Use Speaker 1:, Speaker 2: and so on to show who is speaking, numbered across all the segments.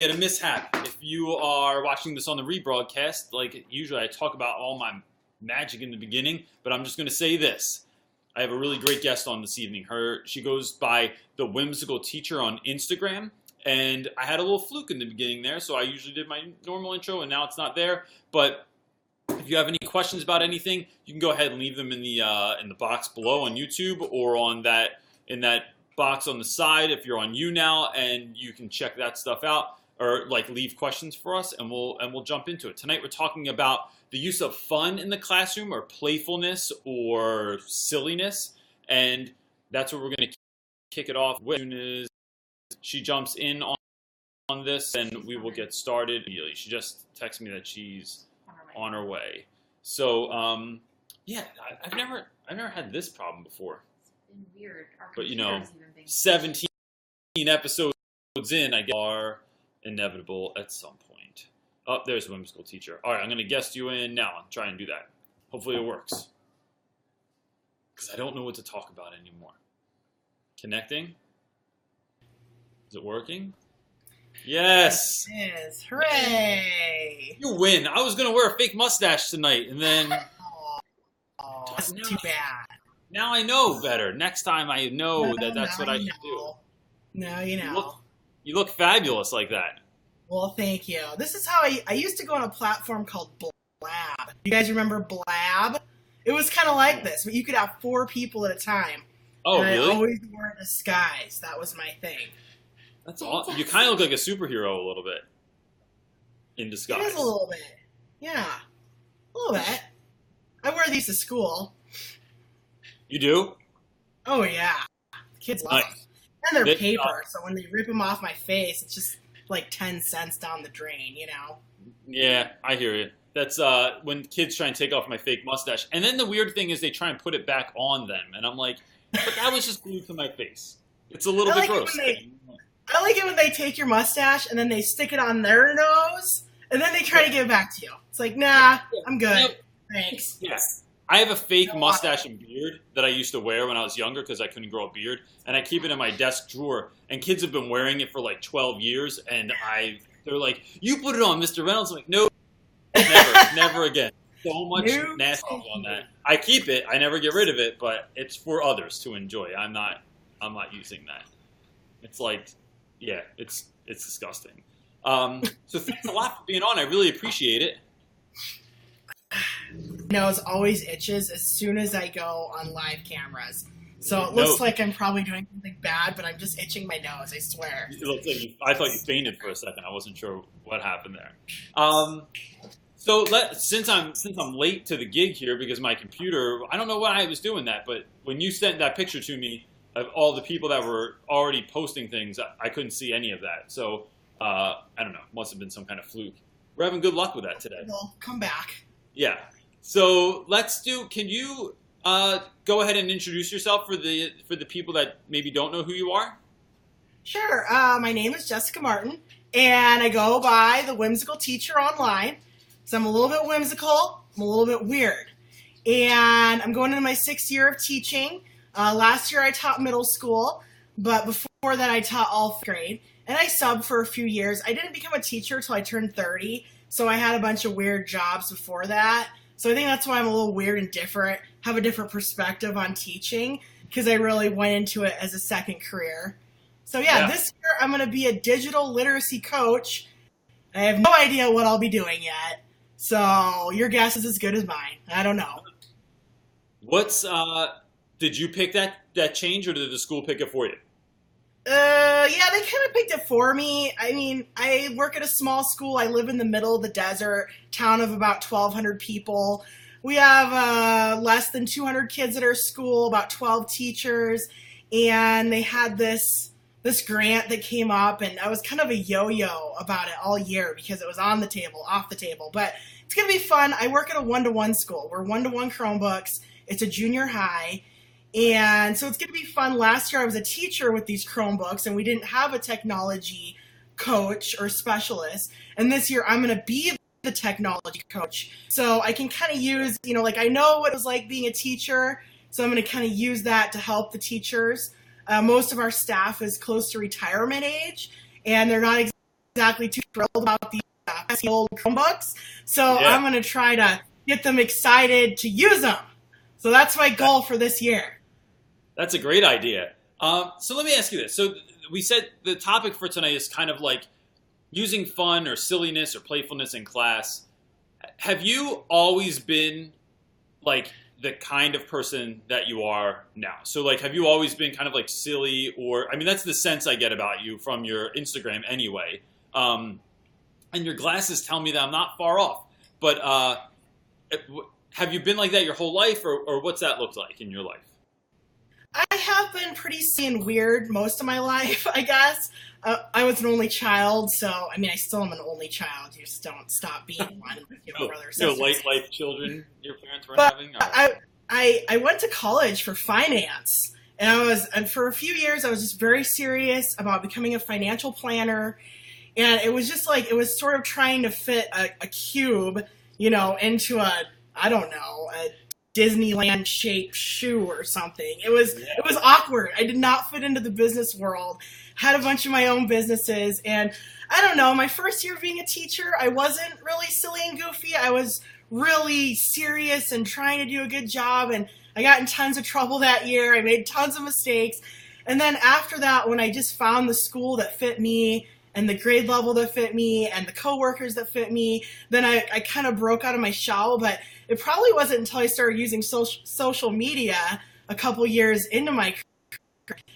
Speaker 1: had a mishap. If you are watching this on the rebroadcast, like usually I talk about all my magic in the beginning, but I'm just going to say this. I have a really great guest on this evening. She goes by the Whimsical Teacher on Instagram, and I had a little fluke in the beginning there, so I usually did my normal intro, and now it's not there. But if you have any questions about anything, you can go ahead and leave them in the box below on YouTube, or on in that box on the side if you're on YouNow, and you can check that stuff out, or like leave questions for us, and we'll jump into it. Tonight we're talking about the use of fun in the classroom, or playfulness, or silliness, and that's what we're going to kick it off with. As soon as she jumps in on this, and we will get started immediately. She just texted me that she's on her way. So yeah, I've never had this problem before.
Speaker 2: It's been weird.
Speaker 1: But 17 episodes in, I guess, are inevitable at some point. Oh, there's a Whimsical Teacher. All right, I'm going to guest you in now and try and do that. Hopefully it works. Because I don't know what to talk about anymore. Connecting? Is it working? Yes!
Speaker 3: It is. Hooray!
Speaker 1: You win. I was going to wear a fake mustache tonight, and then...
Speaker 3: Oh, that's too bad.
Speaker 1: Now I know better. Next time I know that's what I should do.
Speaker 3: No, you know.
Speaker 1: You look fabulous like that.
Speaker 3: Well, thank you. This is how I used to go on a platform called Blab. You guys remember Blab? It was kind of like this, but you could have 4 people at a time.
Speaker 1: Oh,
Speaker 3: and
Speaker 1: really?
Speaker 3: I always wore a disguise. That was my thing.
Speaker 1: That's awesome. You kind of look like a superhero a little bit. In disguise.
Speaker 3: It is a little bit. Yeah. A little bit. I wear these to school.
Speaker 1: You do?
Speaker 3: Oh, yeah. Kids love them. And they're paper, so when they rip them off my face, it's just like 10 cents down the drain, you know?
Speaker 1: Yeah, I hear you. That's when kids try and take off my fake mustache. And then the weird thing is they try and put it back on them. And I'm like, but that was just glued to my face. It's a little bit gross.
Speaker 3: I like it when they take your mustache and then they stick it on their nose, and then they try to give it back to you. It's like, nah, I'm good. Yep. Thanks.
Speaker 1: Yes. I have a fake mustache and beard that I used to wear when I was younger because I couldn't grow a beard, and I keep it in my desk drawer. And kids have been wearing it for like 12 years, and they're like, "You put it on, Mr. Reynolds." I'm like, "No, never again." So much nasty on that. I keep it. I never get rid of it, but it's for others to enjoy. I'm not using that. It's like, yeah, it's disgusting. So thanks a lot for being on. I really appreciate it.
Speaker 3: Nose always itches as soon as I go on live cameras. So it looks like I'm probably doing something bad, but I'm just itching my nose, I swear.
Speaker 1: It looks like I thought you fainted for a second. I wasn't sure what happened there. So since I'm late to the gig here because my computer, I don't know why I was doing that, but when you sent that picture to me of all the people that were already posting things, I couldn't see any of that. So I don't know. Must have been some kind of fluke. We're having good luck with that today.
Speaker 3: Well, come back.
Speaker 1: Yeah. So can you go ahead and introduce yourself for the people that maybe don't know who you are?
Speaker 3: Sure. My name is Jessica Martin, and I go by the Whimsical Teacher online. So I'm a little bit whimsical, I'm a little bit weird. And I'm going into my 6th year of teaching. Last year I taught middle school, but before that I taught all 5th grade. And I subbed for a few years. I didn't become a teacher until I turned 30, so I had a bunch of weird jobs before that. So I think that's why I'm a little weird and different, have a different perspective on teaching, because I really went into it as a second career. So yeah, this year I'm going to be a digital literacy coach. I have no idea what I'll be doing yet, so your guess is as good as mine. I don't know.
Speaker 1: Did you pick that change, or did the school pick it for you?
Speaker 3: Yeah, they kind of picked it for me. I mean, I work at a small school. I live in the middle of the desert, town of about 1,200 people. We have less than 200 kids at our school, about 12 teachers, and they had this grant that came up, and I was kind of a yo-yo about it all year because it was on the table, off the table. But it's going to be fun. I work at a one-to-one school. We're one-to-one Chromebooks. It's a junior high. And so it's going to be fun. Last year I was a teacher with these Chromebooks, and we didn't have a technology coach or specialist. And this year I'm going to be the technology coach. So I can kind of use, like I know what it was like being a teacher. So I'm going to kind of use that to help the teachers. Most of our staff is close to retirement age, and they're not exactly too thrilled about the old Chromebooks. So
Speaker 1: Yeah.
Speaker 3: I'm going to try to get them excited to use them. So that's my goal for this year.
Speaker 1: That's a great idea. So let me ask you this. So we said the topic for tonight is kind of like using fun or silliness or playfulness in class. Have you always been like the kind of person that you are now? So like, have you always been kind of like silly, or, I mean, that's the sense I get about you from your Instagram anyway. And your glasses tell me that I'm not far off, but have you been like that your whole life, or what's that looked like in your life?
Speaker 3: I have been pretty silly and weird most of my life, I guess. I was an only child, so, I mean, I still am an only child. You just don't stop being one with your brother or sister.
Speaker 1: So life children your parents were
Speaker 3: But
Speaker 1: having? Or?
Speaker 3: I went to college for finance, and for a few years I was just very serious about becoming a financial planner, and it was just like, it was sort of trying to fit a cube, into a Disneyland shaped shoe or something. It was awkward. I did not fit into the business world. Had a bunch of my own businesses, and I don't know, my first year of being a teacher, I wasn't really silly and goofy. I was really serious and trying to do a good job, and I got in tons of trouble that year. I made tons of mistakes. And then after that, when I just found the school that fit me and the grade level that fit me and the coworkers that fit me, then I kind of broke out of my shell. But it probably wasn't until I started using social media a couple years into my career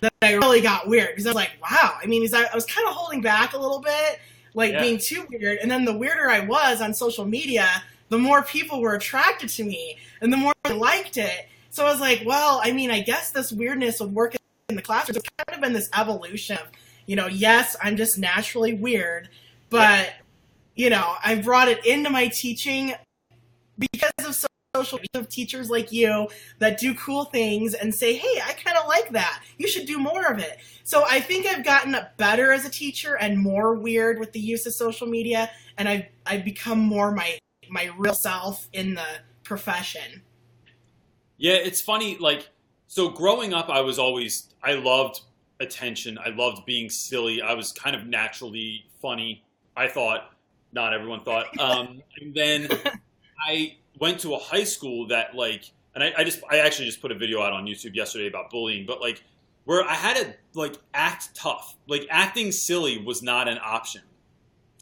Speaker 3: that I really got weird, because I was like, wow. I mean, I was kind of holding back a little bit, being too weird. And then the weirder I was on social media, the more people were attracted to me and the more they liked it. So I was like, well, I mean, I guess this weirdness would work in the classroom. It's kind of been this evolution of, yes, I'm just naturally weird, but, I brought it into my teaching because of social media, of teachers like you that do cool things and say, hey, I kind of like that. You should do more of it. So I think I've gotten better as a teacher and more weird with the use of social media, and I've become more my real self in the profession.
Speaker 1: Yeah, it's funny. So growing up, I loved attention. I loved being silly. I was kind of naturally funny, I thought. Not everyone thought. And then I went to a high school that and I actually just put a video out on YouTube yesterday about bullying, but where I had to act tough. Acting silly was not an option.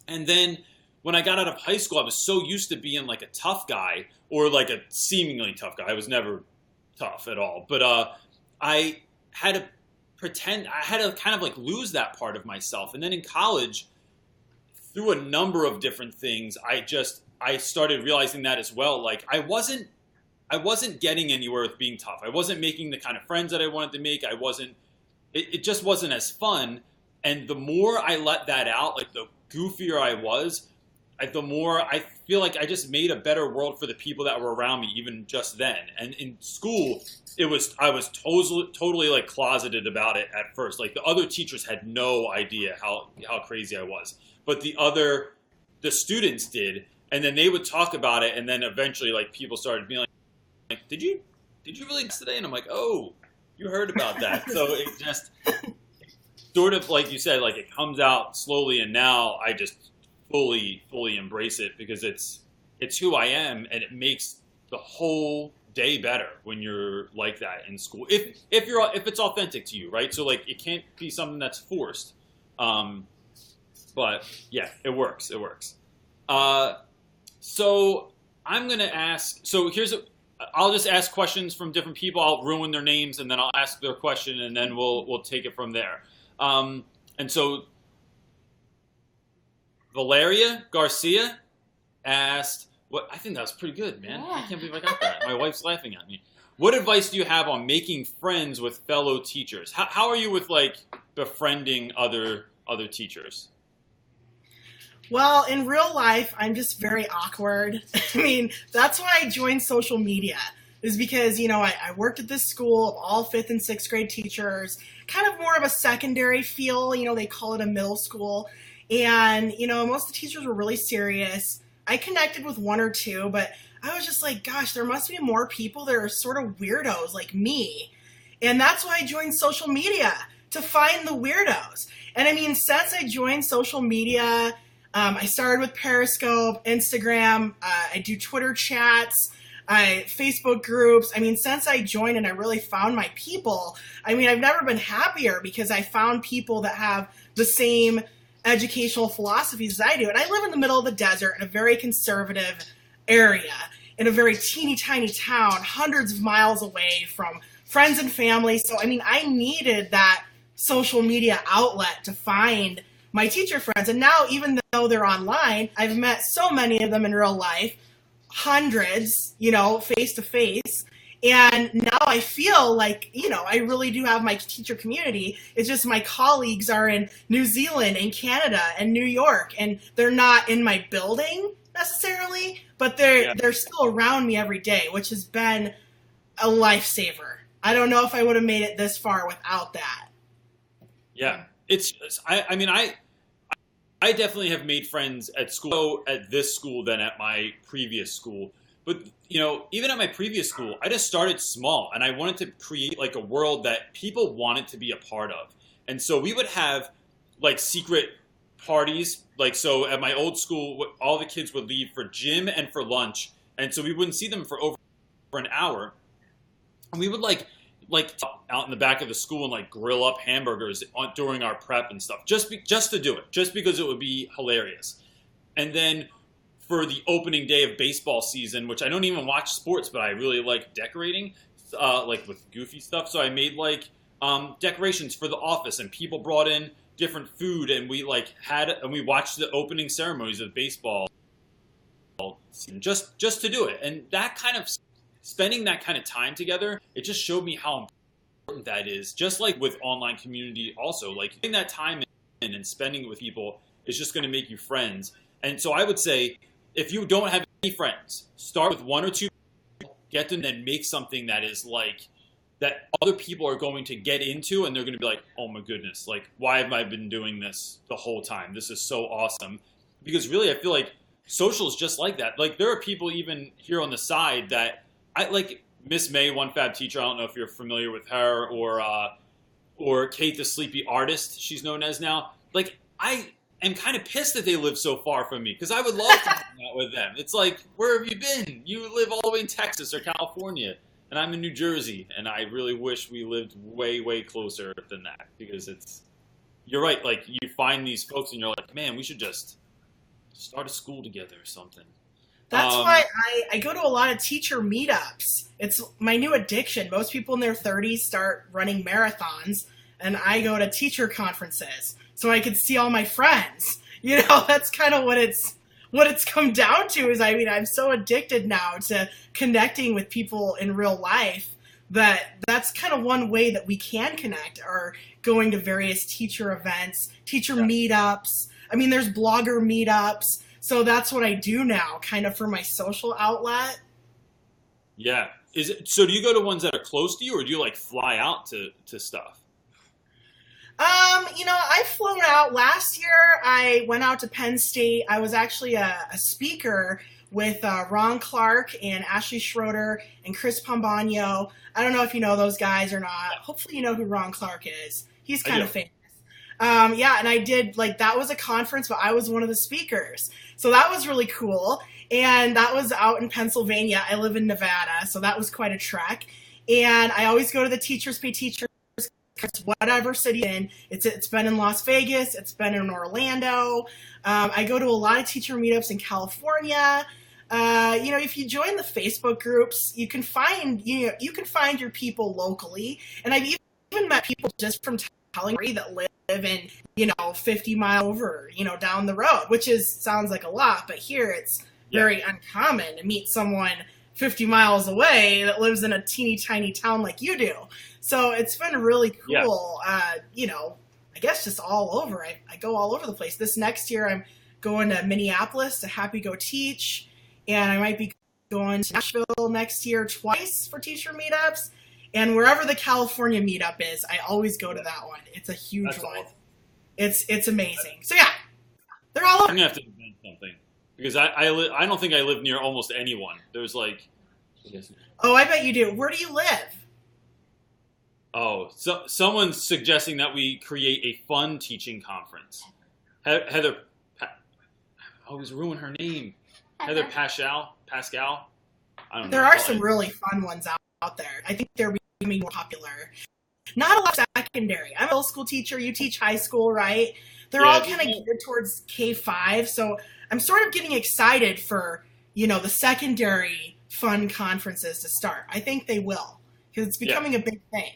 Speaker 1: And then when I got out of high school, I was so used to being a tough guy, or a seemingly tough guy. I was never tough at all. But I had to pretend, I had to kind of lose that part of myself. And then in college, through a number of different things, I started realizing that as well. I wasn't getting anywhere with being tough. I wasn't making the kind of friends that I wanted to make. It just wasn't as fun. And the more I let that out, the goofier I was, the more I feel like I just made a better world for the people that were around me, even just then. And in school, I was totally closeted about it at first. The other teachers had no idea how crazy I was, but the students did, and then they would talk about it, and then eventually people started being like, did you really today? And I'm like, oh, you heard about that. So it just sort of, like you said, it comes out slowly, and now I just fully embrace it, because it's who I am, and it makes the whole day better when you're like that in school. If it's authentic to you, right? So it can't be something that's forced. But yeah, it works. So I'm gonna ask. So I'll just ask questions from different people. I'll ruin their names, and then I'll ask their question, and then we'll take it from there. And so Valeria Garcia asked, I think that was pretty good, man. I can't believe I got that. My wife's laughing at me. What advice do you have on making friends with fellow teachers? How are you with befriending other teachers?
Speaker 3: Well, in real life, I'm just very awkward. I mean, that's why I joined social media, is because, I worked at this school of all 5th and 6th grade teachers, kind of more of a secondary feel, they call it a middle school. And, most of the teachers were really serious. I connected with one or two, but I was just like, gosh, there must be more people that are sort of weirdos like me. And that's why I joined social media, to find the weirdos. And I mean, since I joined social media, I started with Periscope, Instagram, I do Twitter chats, Facebook groups. I mean, since I joined and I really found my people, I mean, I've never been happier because I found people that have the same educational philosophies as I do. And I live in the middle of the desert in a very conservative area, in a very teeny tiny town, hundreds of miles away from friends and family. So, I mean, I needed that social media outlet to find my teacher friends. And now, even though they're online, I've met so many of them in real life, hundreds, you know, face to face. And now I feel like, you know, I really do have my teacher community. It's just my colleagues are in New Zealand and Canada and New York, and they're not in my building necessarily, but they're still around me every day, which has been a lifesaver. I don't know if I would have made it this far without that.
Speaker 1: Yeah, I mean, I definitely have made friends at school, at this school than at my previous school. But, you know, even at my previous school, I just started small, and I wanted to create like a world that people wanted to be a part of. And so we would have like secret parties. Like, so at my old school, all the kids would leave for gym and for lunch. And so we wouldn't see them for over an hour. And we would like out in the back of the school and like grill up hamburgers during our prep and stuff, just to do it, just because it would be hilarious. And then for the opening day of baseball season, which I don't even watch sports, but I really like decorating, like with goofy stuff. So I made like decorations for the office, and people brought in different food, and we we watched the opening ceremonies of baseball season just to do it. And that kind of spending that kind of time together, it just showed me how important that is. Just like with online community also, like putting that time in and spending it with people is just going to make you friends. And so I would say, if you don't have any friends, start with one or two people, get them, and make something that is like, that other people are going to get into, and they're going to be like, oh my goodness, like, why have I been doing this the whole time? This is so awesome. Because really, I feel like social is just like that. Like, there are people even here on the side that, I like Miss May, One Fab Teacher. I don't know if you're familiar with her, or Kate the Sleepy Artist, she's known as now. Like, I am kind of pissed that they live so far from me, because I would love to hang out with them. It's like, where have you been? You live all the way in Texas or California, and I'm in New Jersey, and I really wish we lived way, way closer than that, because you're right, like, you find these folks and you're like, man, we should just start a school together or something.
Speaker 3: That's why I go to a lot of teacher meetups. It's my new addiction. Most people in their 30s start running marathons, and I go to teacher conferences so I can see all my friends. You know, that's kind of what it's come down to. Is, I mean, I'm so addicted now to connecting with people in real life that's kind of one way that we can connect, or going to various teacher events, teacher meetups. I mean, there's blogger meetups. So that's what I do now, kind of for my social outlet.
Speaker 1: Yeah. So do you go to ones that are close to you, or do you like fly out to stuff?
Speaker 3: You know, I've flown out. Last year, I went out to Penn State. I was actually a speaker with Ron Clark and Ashley Schroeder and Chris Pombano. I don't know if you know those guys or not. Hopefully you know who Ron Clark is. He's kind of famous. Yeah, and I did, like, that was a conference, but I was one of the speakers. So that was really cool. And that was out in Pennsylvania. I live in Nevada, so that was quite a trek. And I always go to the Teachers Pay Teachers, whatever city in. It's been in Las Vegas. It's been in Orlando. I go to a lot of teacher meetups in California. You know, if you join the Facebook groups, you can find your people locally. And I've even met people just from telling me that live in, you know, 50 miles over, you know, down the road, which sounds like a lot, but here it's very uncommon to meet someone 50 miles away that lives in a teeny tiny town like you do. So it's been really cool. You know, I guess just all over. I go all over the place. This next year I'm going to Minneapolis to Happy Go Teach, and I might be going to Nashville next year twice for teacher meetups. And wherever the California meetup is, I always go to that one. It's a huge one. Awesome. It's amazing. So yeah, they're all over.
Speaker 1: I'm gonna have to invent something, because I don't think I live near almost anyone. There's like,
Speaker 3: oh, I bet you do. Where do you live?
Speaker 1: Oh, so someone's suggesting that we create a fun teaching conference. Heather, I always ruin her name. Heather Pascal. I don't know.
Speaker 3: There are some really fun ones out there. I think they're becoming more popular. Not a lot of secondary. I'm a middle school teacher. You teach high school, right? They're all kind of geared towards K-5. So I'm sort of getting excited for, the secondary fun conferences to start. I think they will, because it's becoming a big thing.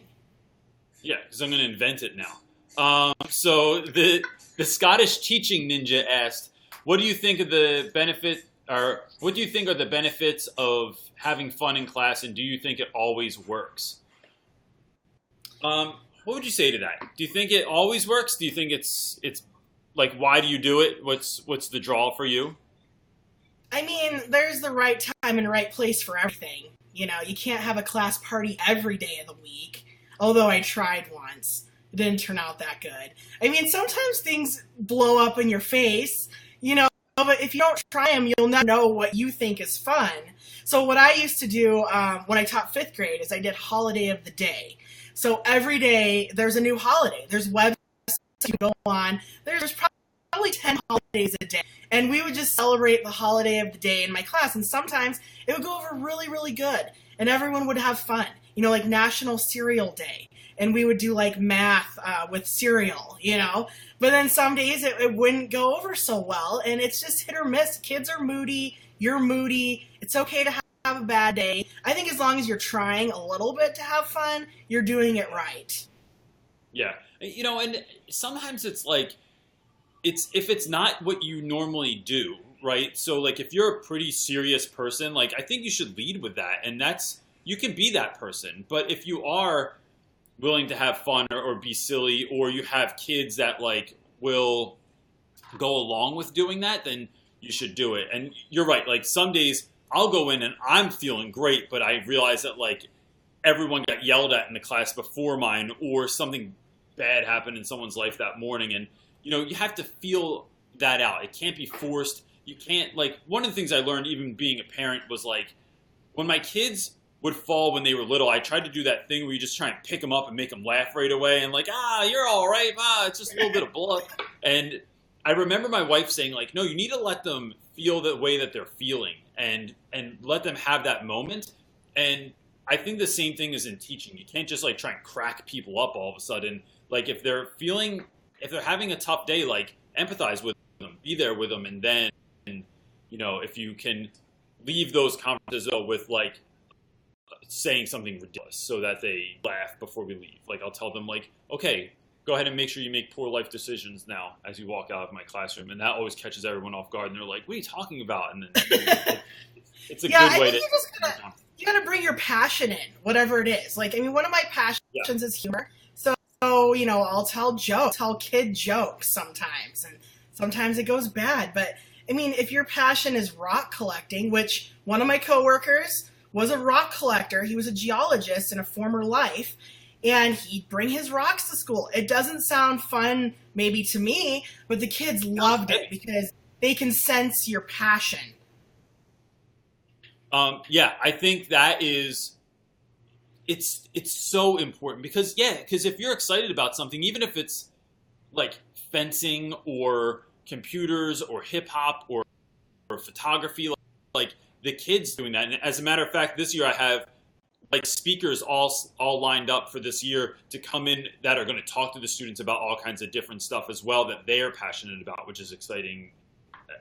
Speaker 1: Yeah, because I'm going to invent it now. So the Scottish teaching ninja asked, what do you think of the benefit, or what do you think are the benefits of having fun in class, and do you think it always works? What would you say to that? Do you think it always works? Do you think it's like, why do you do it? What's the draw for you?
Speaker 3: I mean, there's the right time and right place for everything. You can't have a class party every day of the week. Although I tried once. It didn't turn out that good. I mean, sometimes things blow up in your face, but if you don't try them, you'll never know what you think is fun. So what I used to do when I taught 5th grade is I did holiday of the day. So every day there's a new holiday. There's websites you go on. There's probably 10 holidays a day. And we would just celebrate the holiday of the day in my class. And sometimes it would go over really, really good. And everyone would have fun. Like National Cereal Day. And we would do like math with cereal, But then some days it wouldn't go over so well. And it's just hit or miss. Kids are moody. You're moody. It's okay to have a bad day. I think as long as you're trying a little bit to have fun, you're doing it right.
Speaker 1: Yeah. And sometimes it's like, if it's not what you normally do, right? So like if you're a pretty serious person, like I think you should lead with that. And you can be that person. But if you are willing to have fun or be silly, or you have kids that like will go along with doing that, then you should do it. And you're right. Like some days I'll go in and I'm feeling great, but I realize that like everyone got yelled at in the class before mine, or something bad happened in someone's life that morning. And, you have to feel that out. It can't be forced. You can't, like, one of the things I learned even being a parent was like, when my kids would fall when they were little, I tried to do that thing where you just try and pick them up and make them laugh right away. And like, you're all right. It's just a little bit of blood. And I remember my wife saying like, no, you need to let them feel the way that they're feeling and let them have that moment. And I think the same thing is in teaching. You can't just like try and crack people up all of a sudden. Like if they're having a tough day, like empathize with them, be there with them. And then, if you can leave those conferences though with like saying something ridiculous so that they laugh before we leave. Like I'll tell them like, okay, go ahead and make sure you make poor life decisions now as you walk out of my classroom. And that always catches everyone off guard. And they're like, what are you talking about? And then it's a good way to...
Speaker 3: You gotta bring your passion in, whatever it is. Like, I mean, one of my passions is humor. So, I'll tell kid jokes sometimes. And sometimes it goes bad. But, I mean, if your passion is rock collecting, which one of my coworkers was a rock collector. He was a geologist in a former life. And he'd bring his rocks to school. It doesn't sound fun maybe to me, but the kids loved it because they can sense your passion.
Speaker 1: I think that is, it's so important because if you're excited about something, even if it's like fencing or computers or hip hop or photography, like the kids doing that. And as a matter of fact, this year I have like speakers all lined up for this year to come in that are going to talk to the students about all kinds of different stuff as well that they are passionate about, which is exciting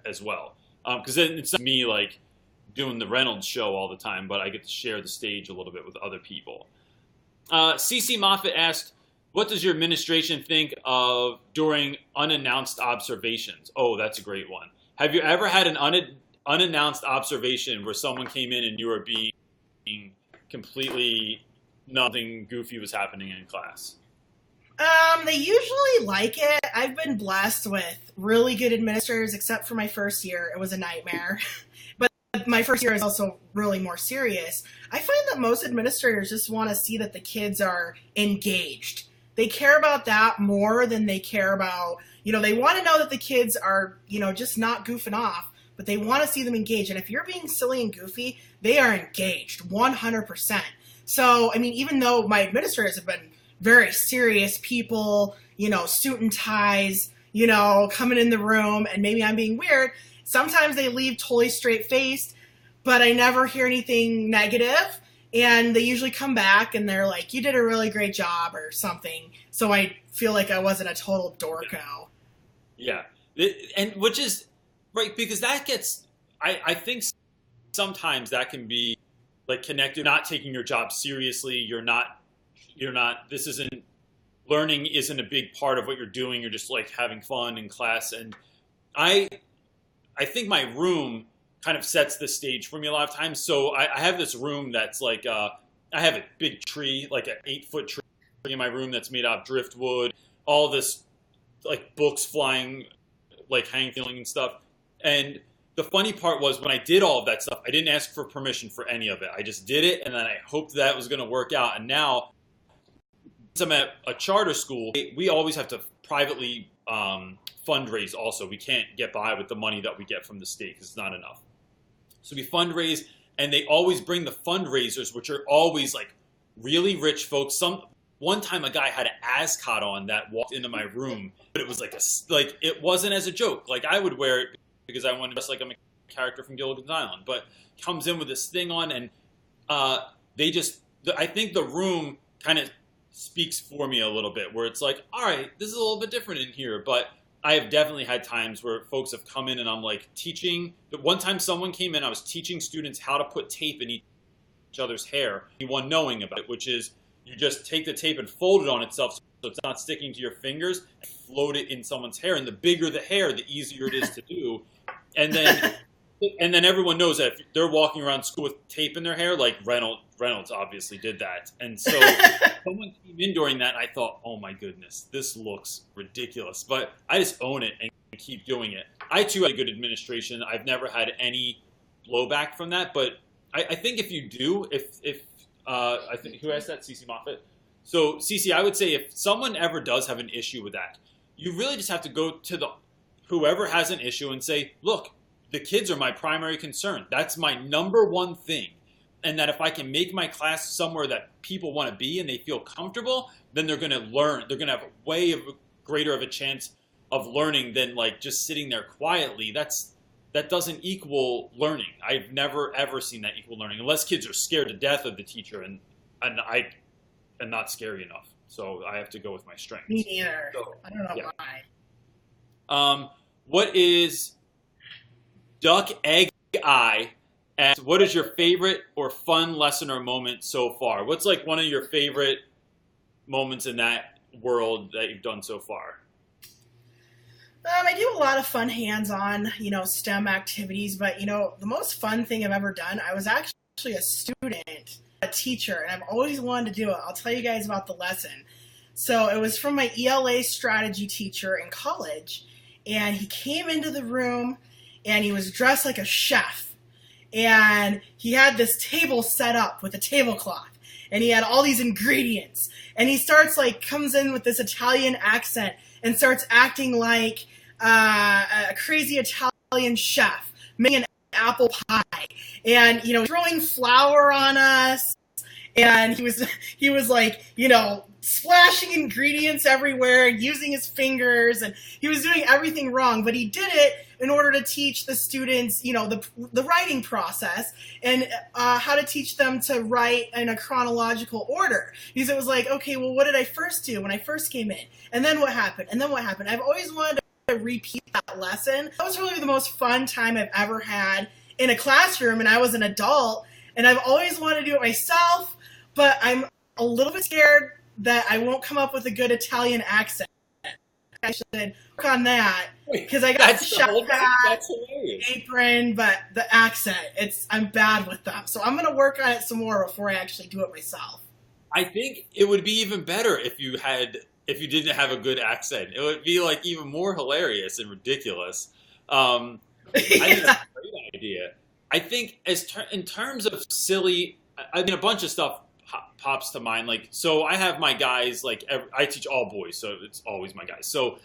Speaker 1: as well. Because then it's not me like doing the Reynolds show all the time, but I get to share the stage a little bit with other people. CC Moffitt asked, what does your administration think of during unannounced observations? Oh, that's a great one. Have you ever had an unannounced observation where someone came in and you were being completely nothing goofy was happening in class?
Speaker 3: They usually like it. I've been blessed with really good administrators, except for my first year. It was a nightmare. But my first year is also really more serious. I find that most administrators just want to see that the kids are engaged. They care about that more than they care about, they want to know that the kids are, just not goofing off, but they want to see them engaged. And if you're being silly and goofy, they are engaged 100%. So, I mean, even though my administrators have been very serious people, suit and ties, coming in the room, and maybe I'm being weird. Sometimes they leave totally straight faced, but I never hear anything negative. And they usually come back and they're like, you did a really great job or something. So I feel like I wasn't a total dorko.
Speaker 1: Yeah. And which is right, because that gets, I think sometimes that can be like connected, not taking your job seriously. You're not, learning isn't a big part of what you're doing. You're just like having fun in class. And I think my room kind of sets the stage for me a lot of times. So I have this room that's like, I have a big tree, like an 8-foot tree in my room that's made out of driftwood, all this like books flying, like hanging and stuff. And the funny part was when I did all of that stuff, I didn't ask for permission for any of it. I just did it, and then I hoped that was going to work out. And now, since I'm at a charter school, we always have to privately fundraise also. We can't get by with the money that we get from the state because it's not enough. So we fundraise, and they always bring the fundraisers, which are always like really rich folks. One time a guy had an ascot on that walked into my room, but it was like it wasn't as a joke. Like I would wear it because I wanted to dress like I'm a character from Gilligan's Island, but comes in with this thing on, and I think the room kind of speaks for me a little bit, where it's like, all right, this is a little bit different in here, but I have definitely had times where folks have come in and I'm like teaching. One time someone came in, I was teaching students how to put tape in each other's hair, anyone knowing about it, which is you just take the tape and fold it on itself so it's not sticking to your fingers, and float it in someone's hair. And the bigger the hair, the easier it is to do. And then everyone knows that if they're walking around school with tape in their hair, like Reynolds obviously did that. And so someone came in during that, and I thought, oh my goodness, this looks ridiculous. But I just own it and keep doing it. I too had a good administration. I've never had any blowback from that. But I think if you do, I think, who asked that? Cece Moffat. So Cece, I would say if someone ever does have an issue with that, you really just have to go to whoever has an issue and say, look, the kids are my primary concern. That's my number one thing. And that if I can make my class somewhere that people want to be and they feel comfortable, then they're going to learn. They're going to have greater of a chance of learning than like just sitting there quietly. That doesn't equal learning. I've never ever seen that equal learning, unless kids are scared to death of the teacher, and I am not scary enough. So I have to go with my strengths.
Speaker 3: Me neither. So, I don't know why.
Speaker 1: What is duck egg eye? And what is your favorite or fun lesson or moment so far? What's like one of your favorite moments in that world that you've done so far?
Speaker 3: I do a lot of fun hands-on, STEM activities, but, the most fun thing I've ever done, I was actually a student, a teacher, and I've always wanted to do it. I'll tell you guys about the lesson. So it was from my ELA strategy teacher in college, and he came into the room, and he was dressed like a chef, and he had this table set up with a tablecloth, and he had all these ingredients, and he comes in with this Italian accent and starts acting like a crazy Italian chef making an apple pie, and throwing flour on us, and he was like splashing ingredients everywhere and using his fingers, and he was doing everything wrong, but he did it in order to teach the students the writing process and how to teach them to write in a chronological order, because it was like, okay, well, what did I first do when I first came in, and then what happened, and then what happened. I've always wanted to repeat that lesson. That was really the most fun time I've ever had in a classroom, and I was an adult, and I've always wanted to do it myself, but I'm a little bit scared that I won't come up with a good Italian accent. I should work on that, because I got the chef hat, apron, but the accent, I'm bad with them. So I'm going to work on it some more before I actually do it myself. I
Speaker 1: think it would be even better if you didn't have a good accent. It would be like even more hilarious and ridiculous. I think that's a great idea. I think in terms of silly, I mean, a bunch of stuff pops to mind. Like, so I have my guys, like I teach all boys, so it's always my guys. So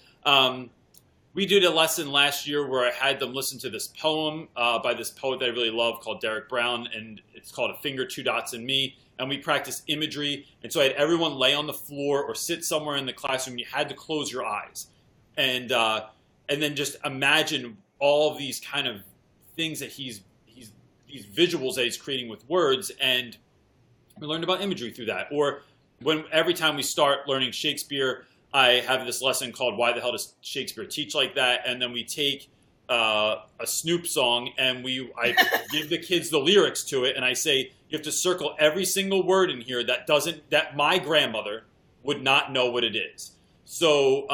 Speaker 1: we did a lesson last year where I had them listen to this poem by this poet that I really love called Derek Brown, and it's called A Finger, Two Dots, and Me. And we practiced imagery, and so I had everyone lay on the floor or sit somewhere in the classroom. You had to close your eyes, and then just imagine all of these kind of things that these visuals that he's creating with words, and we learned about imagery through that. Or every time we start learning Shakespeare, I have this lesson called Why the Hell Does Shakespeare Teach Like That? And then we take a Snoop song and I give the kids the lyrics to it, and I say, you have to circle every single word in here that my grandmother would not know what it is. So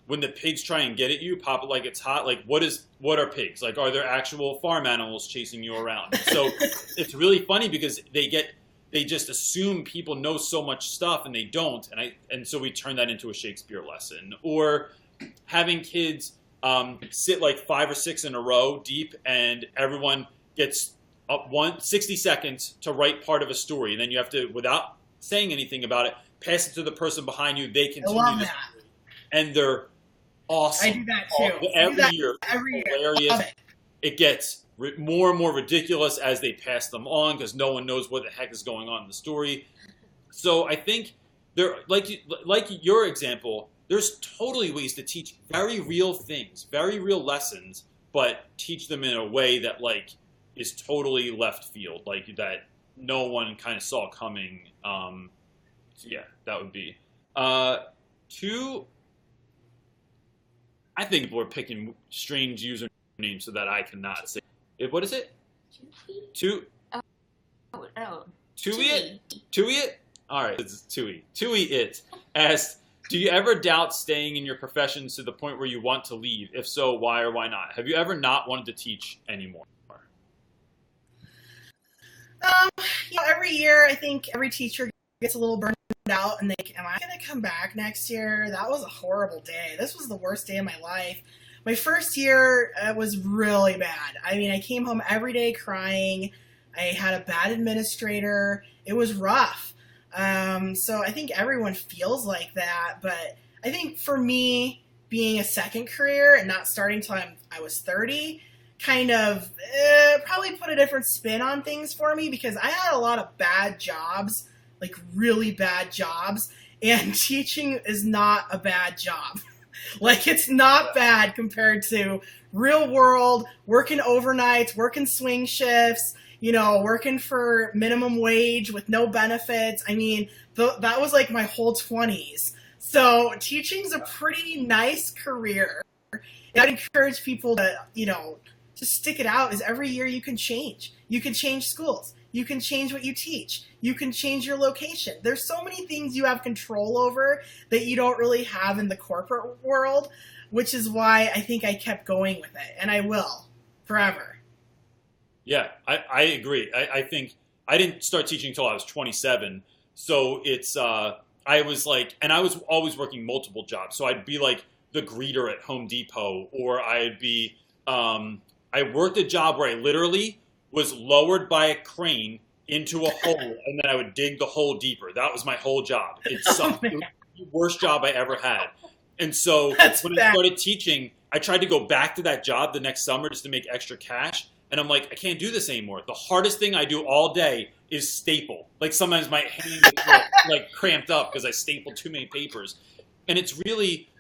Speaker 1: when the pigs try and get at you, pop it like it's hot. Like, what are pigs? Like, are there actual farm animals chasing you around? So it's really funny because they just assume people know so much stuff, and they don't. And so we turn that into a Shakespeare lesson. Or having kids sit like 5 or 6 in a row deep, and everyone gets 60 seconds to write part of a story. And then you have to, without saying anything about it, pass it to the person behind you. They continue.
Speaker 3: I love that.
Speaker 1: And they're awesome.
Speaker 3: I do that too.
Speaker 1: Every year. Hilarious.
Speaker 3: Love
Speaker 1: It gets more and more ridiculous as they pass them on because no one knows what the heck is going on in the story. So I think like your example, there's totally ways to teach very real things, very real lessons, but teach them in a way that like is totally left field, like that no one kind of saw coming. So yeah, that would be 2. I think people are picking strange usernames so that I cannot say. What is it? Two.
Speaker 2: Oh.
Speaker 1: Tui it? All right, it's Tui. Tui it asked, do you ever doubt staying in your profession to the point where you want to leave? If so, why or why not? Have you ever not wanted to teach anymore?
Speaker 3: Every year, I think every teacher gets a little burned out and think, am I going to come back next year? That was a horrible day. This was the worst day of my life. My first year was really bad. I mean, I came home every day crying. I had a bad administrator. It was rough. So I think everyone feels like that. But I think for me, being a second career and not starting till I was 30 kind of probably put a different spin on things for me, because I had a lot of bad jobs, like really bad jobs, and teaching is not a bad job. Like, it's not bad compared to real world, working overnights, working swing shifts, working for minimum wage with no benefits. I mean, that was like my whole 20s. So teaching's a pretty nice career. And I'd encourage people to, just stick it out, is every year you can change. You can change schools. You can change what you teach. You can change your location. There's so many things you have control over that you don't really have in the corporate world, which is why I think I kept going with it, and I will forever.
Speaker 1: Yeah, I agree. I think I didn't start teaching until I was 27, so it's I was like, and I was always working multiple jobs. So I'd be like the greeter at Home Depot, or I'd be I worked a job where I literally was lowered by a crane into a hole, and then I would dig the hole deeper. That was my whole job. It sucked. It was the worst job I ever had. And so I started teaching, I tried to go back to that job the next summer just to make extra cash. And I'm like, I can't do this anymore. The hardest thing I do all day is staple. Like, sometimes my hand gets like cramped up because I stapled too many papers. And it's really,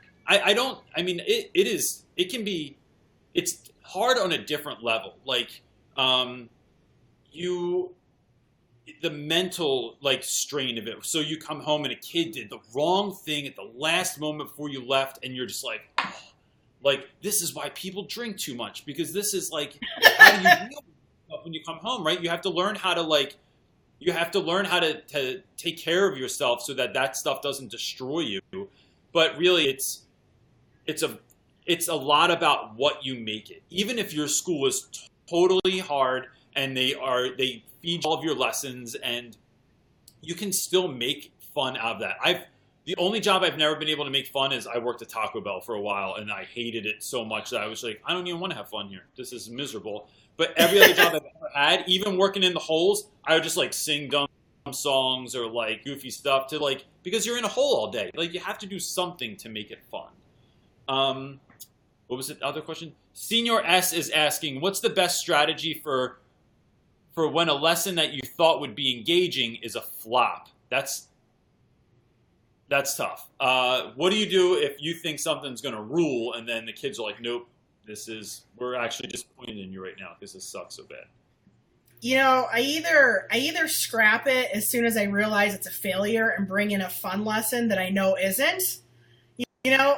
Speaker 1: it's hard on a different level. Like, the mental like strain of it. So you come home and a kid did the wrong thing at the last moment before you left, and you're just like, oh, like, this is why people drink too much, because this is like, how do you deal with yourself when you come home, right? You have to learn how to take care of yourself so that stuff doesn't destroy you. But really, it's a lot about what you make it. Even if your school is totally hard and they feed all of your lessons, and you can still make fun out of that. The only job I've never been able to make fun is I worked at Taco Bell for a while, and I hated it so much that I was like, I don't even want to have fun here. This is miserable. But every other job I've ever had, even working in the holes, I would just like sing dumb songs or like goofy stuff to like, because you're in a hole all day. Like, you have to do something to make it fun. what was the other question? Senior S is asking, what's the best strategy for when a lesson that you thought would be engaging is a flop? That's tough. What do you do if you think something's going to rule and then the kids are like, nope, we're actually disappointed in you right now because this sucks so bad?
Speaker 3: I either scrap it as soon as I realize it's a failure and bring in a fun lesson that I know isn't,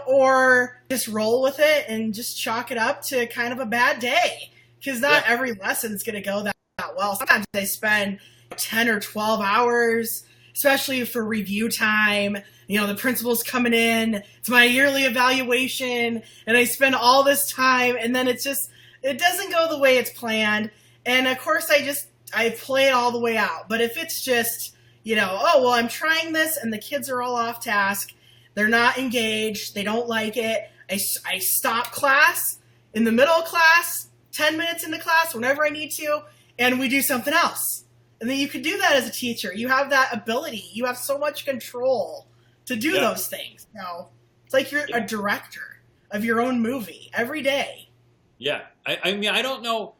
Speaker 3: or just roll with it and just chalk it up to kind of a bad day. Because not every lesson's going to go that well. Sometimes I spend 10 or 12 hours, especially for review time. The principal's coming in. It's my yearly evaluation, and I spend all this time, and then it doesn't go the way it's planned. And of course, I play it all the way out. But if it's just, I'm trying this, and the kids are all off task, they're not engaged, they don't like it, I stop class in the middle of class, 10 minutes into class, whenever I need to, and we do something else. And then you could do that as a teacher. You have that ability. You have so much control to do those things. It's like you're a director of your own movie every day. Yeah.
Speaker 1: I mean, I don't know.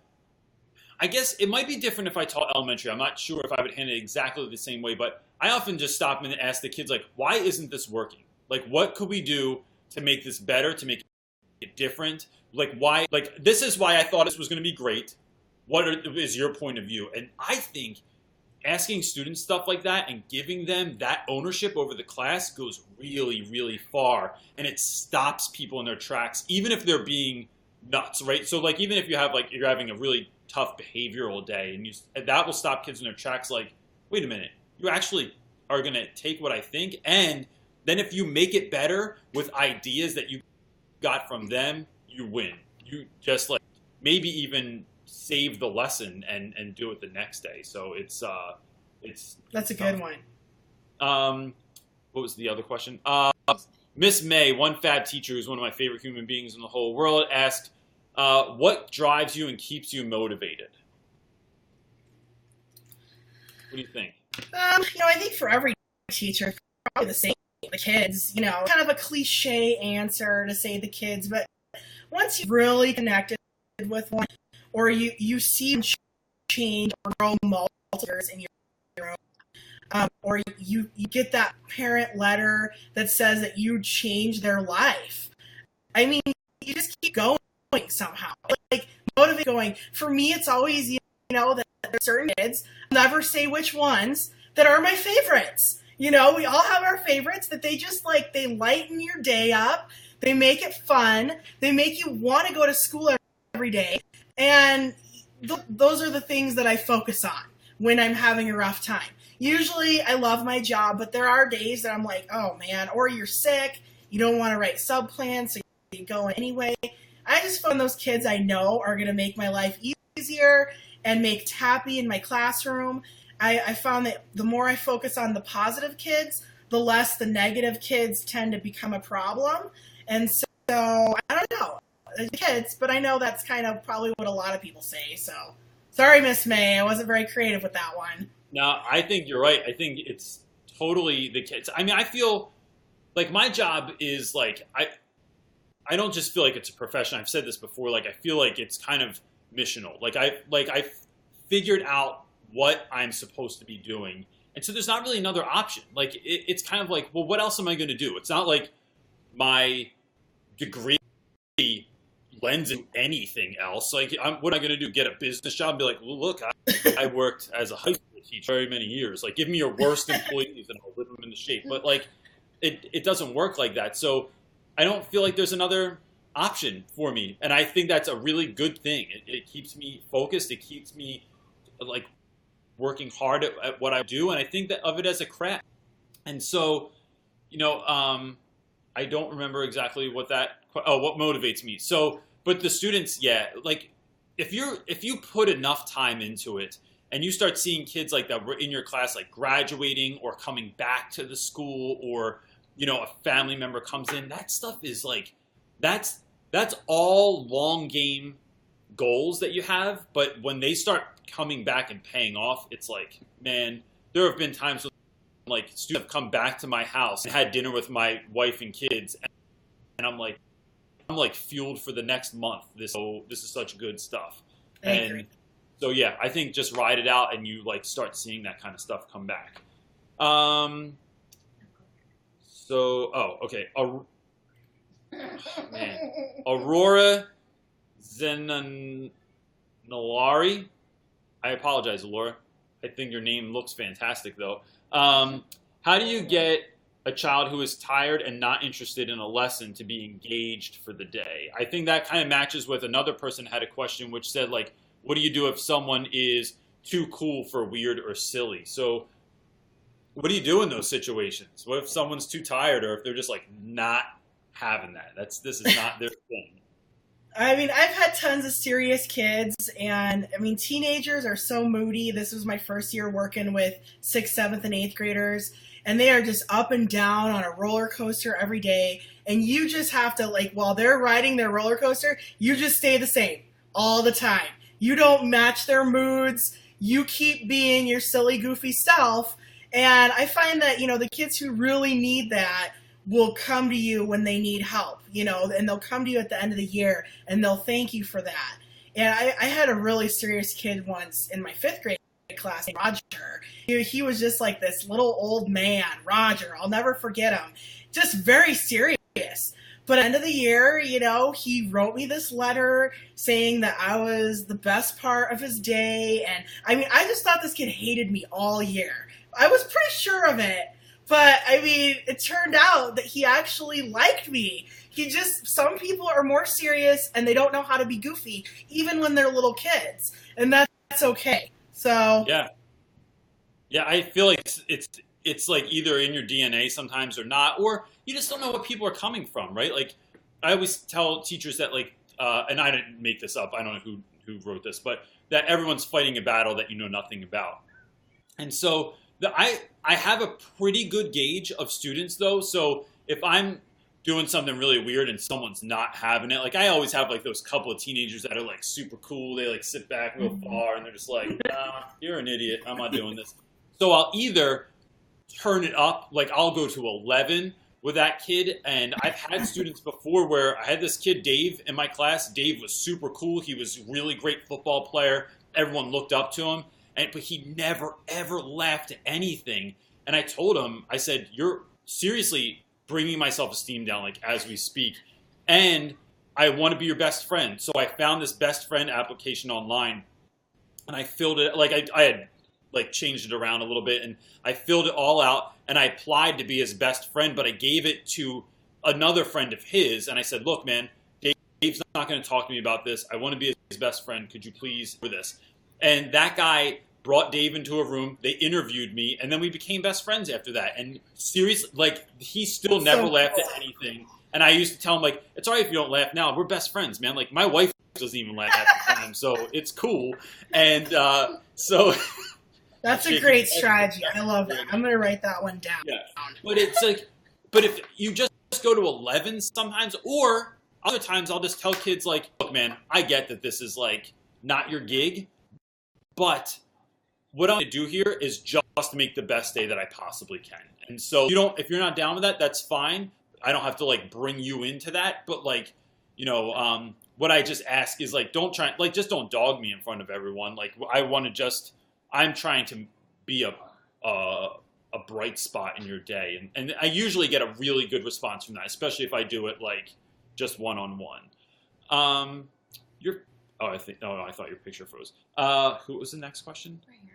Speaker 1: I guess it might be different if I taught elementary. I'm not sure if I would handle it exactly the same way, but I often just stop and ask the kids, like, why isn't this working? Like, what could we do to make this better, to make it different? Like, why? Like, this is why I thought this was going to be great. What is your point of view? And I think asking students stuff like that and giving them that ownership over the class goes really, really far. And it stops people in their tracks, even if they're being nuts, right? So, like, even if you're having a really tough behavioral day, and that will stop kids in their tracks. Like, wait a minute, you actually are going to take what I think, and then if you make it better with ideas that you got from them, you win. You just, like, maybe even save the lesson and do it the next day. So that's
Speaker 3: a good one.
Speaker 1: What was the other question? Miss May, one fab teacher who's one of my favorite human beings in the whole world, asked, what drives you and keeps you motivated? What do you think?
Speaker 3: I think for every teacher, it's probably the same. The kids, kind of a cliche answer to say the kids, but once you've really connected with one, or you see them change or grow multiples in your own, or you get that parent letter that says that you changed their life. I mean, you just keep going somehow. Like, motivate going. For me, it's always, that there's certain kids, I'll never say which ones, that are my favorites. We all have our favorites that they just, like, they lighten your day up. They make it fun. They make you want to go to school every day. And those are the things that I focus on when I'm having a rough time. Usually I love my job, but there are days that I'm like, oh, man, or you're sick. You don't want to write sub-plans, so you go anyway. I just find those kids I know are going to make my life easier and make it happy in my classroom. I found that the more I focus on the positive kids, the less the negative kids tend to become a problem. And so, I don't know, kids, but I know that's kind of probably what a lot of people say. So, sorry, Miss May, I wasn't very creative with that one.
Speaker 1: No, I think you're right. I think it's totally the kids. I mean, I feel like my job is, like, I don't just feel like it's a profession. I've said this before. Like, I feel like it's kind of missional. Like, I figured out what I'm supposed to be doing. And so there's not really another option. Like, it's kind of like, well, what else am I going to do? It's not like my degree lends in anything else. Like, what am I going to do? Get a business job and be like, well, look, I worked as a high school teacher very many years. Like, give me your worst employees and I'll whip them into shape. But, like, it doesn't work like that. So I don't feel like there's another option for me. And I think that's a really good thing. It keeps me focused. It keeps me, like, working hard at what I do, and I think that of it as a craft. And so, I don't remember exactly what motivates me. So, but the students, like, if you put enough time into it, and you start seeing kids like that were in your class, like, graduating or coming back to the school, or a family member comes in, that stuff is like, that's all long game goals that you have. But when they start coming back and paying off, it's like, man, there have been times when, like, students have come back to my house and had dinner with my wife and kids, and I'm like, like fueled for the next month. This is such good stuff.
Speaker 3: I agree.
Speaker 1: So yeah, I think just ride it out and you like start seeing that kind of stuff come back. Okay. Man. Aurora Zenanalari. I apologize, Laura. I think your name looks fantastic, though. How do you get a child who is tired and not interested in a lesson to be engaged for the day? I think that kind of matches with another person had a question which said, like, what do you do if someone is too cool for weird or silly? So what do you do in those situations? What if someone's too tired or if they're just like not having that? This is not their thing.
Speaker 3: I mean, I've had tons of serious kids, and I mean, teenagers are so moody. This was my first year working with 6th, 7th, and 8th graders, and they are just up and down on a roller coaster every day. And you just have to, like, while they're riding their roller coaster, you just stay the same all the time. You don't match their moods. You keep being your silly, goofy self. And I find that, the kids who really need that will come to you when they need help, and they'll come to you at the end of the year and they'll thank you for that. And I had a really serious kid once in my 5th grade class, Roger. He was just like this little old man, Roger. I'll never forget him. Just very serious. But at the end of the year, he wrote me this letter saying that I was the best part of his day. And I mean, I just thought this kid hated me all year. I was pretty sure of it. But, I mean, it turned out that he actually liked me. Some people are more serious and they don't know how to be goofy, even when they're little kids. And that's okay. So.
Speaker 1: Yeah. Yeah, I feel like it's like either in your DNA sometimes or not, or you just don't know what people are coming from, right? Like, I always tell teachers that, like, and I didn't make this up, I don't know who wrote this, but that everyone's fighting a battle that you know nothing about. And so I have a pretty good gauge of students, though. So if I'm doing something really weird and someone's not having it, like I always have like those couple of teenagers that are like super cool. They like sit back real far and they're just like, nah, you're an idiot. I'm not doing this. So I'll either turn it up, like I'll go to 11 with that kid. And I've had students before where I had this kid, Dave, in my class. Dave was super cool. He was a really great football player. Everyone looked up to him. But he never, ever laughed at anything. And I told him, I said, you're seriously bringing my self-esteem down, like, as we speak. And I want to be your best friend. So I found this best friend application online. And I filled it, like, I had, like, changed it around a little bit. And I filled it all out. And I applied to be his best friend. But I gave it to another friend of his. And I said, look, man, Dave's not going to talk to me about this. I want to be his best friend. Could you please do this? And that guy brought Dave into a room. They interviewed me, and then we became best friends after that. And seriously, like, he still never laughed at anything. And I used to tell him, like, it's all right if you don't laugh now. We're best friends, man. Like, my wife doesn't even laugh at the time, so it's cool. And so
Speaker 3: that's a great strategy. I love that. I'm gonna write that one down.
Speaker 1: Yeah, but it's like, but if you just go to 11 sometimes, or other times I'll just tell kids, like, look, man, I get that this is like not your gig, but what I'm going to do here is just make the best day that I possibly can. And so if you're not down with that, that's fine. I don't have to like bring you into that. But like, what I just ask is like, just don't dog me in front of everyone. Like I'm trying to be a bright spot in your day. And I usually get a really good response from that, especially if I do it like just one-on-one. I thought your picture froze. Who was the next question?
Speaker 2: Right here.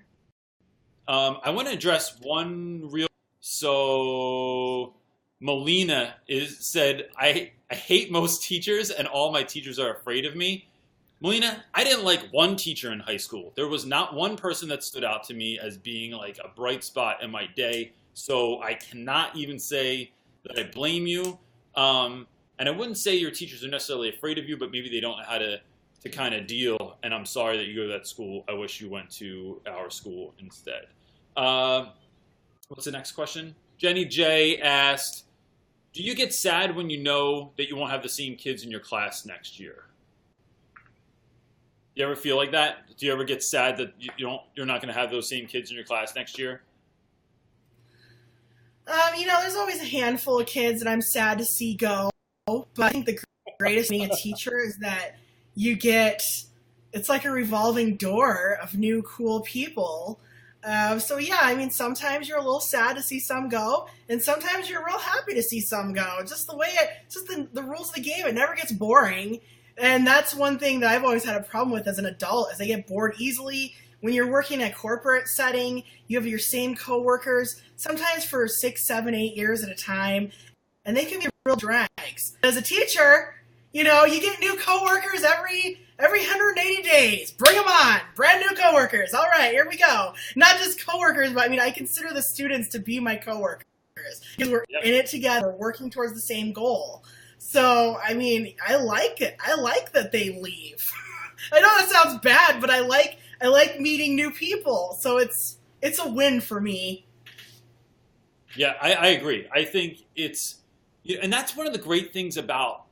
Speaker 1: I want to address one real. So Melina said, I hate most teachers and all my teachers are afraid of me. Melina, I didn't like one teacher in high school. There was not one person that stood out to me as being like a bright spot in my day. So I cannot even say that I blame you. And I wouldn't say your teachers are necessarily afraid of you, but maybe they don't know how to kind of deal. And I'm sorry that you go to that school. I wish you went to our school instead. What's the next question? Jenny J asked, do you get sad when you know that you won't have the same kids in your class next year? You ever feel like that? Do you ever get sad that you're not going to have those same kids in your class next year?
Speaker 3: There's always a handful of kids that I'm sad to see go, but I think the greatest being a teacher is that you get, it's like a revolving door of new cool people. So yeah, I mean, sometimes you're a little sad to see some go, and sometimes you're real happy to see some go. Just the way just the rules of the game. It never gets boring, and that's one thing that I've always had a problem with as an adult, is I get bored easily. When you're working in a corporate setting, you have your same coworkers, sometimes for 6, 7, 8 years at a time, and they can be real drags. As a teacher, you know, you get new coworkers every 180 days. Bring them on. Brand new coworkers. All right, here we go. Not just coworkers, but I mean, I consider the students to be my coworkers because we're in it together, we're working towards the same goal. So, I mean, I like it. I like that they leave. I know that sounds bad, but I like meeting new people. So it's a win for me.
Speaker 1: Yeah, I agree. I think and that's one of the great things about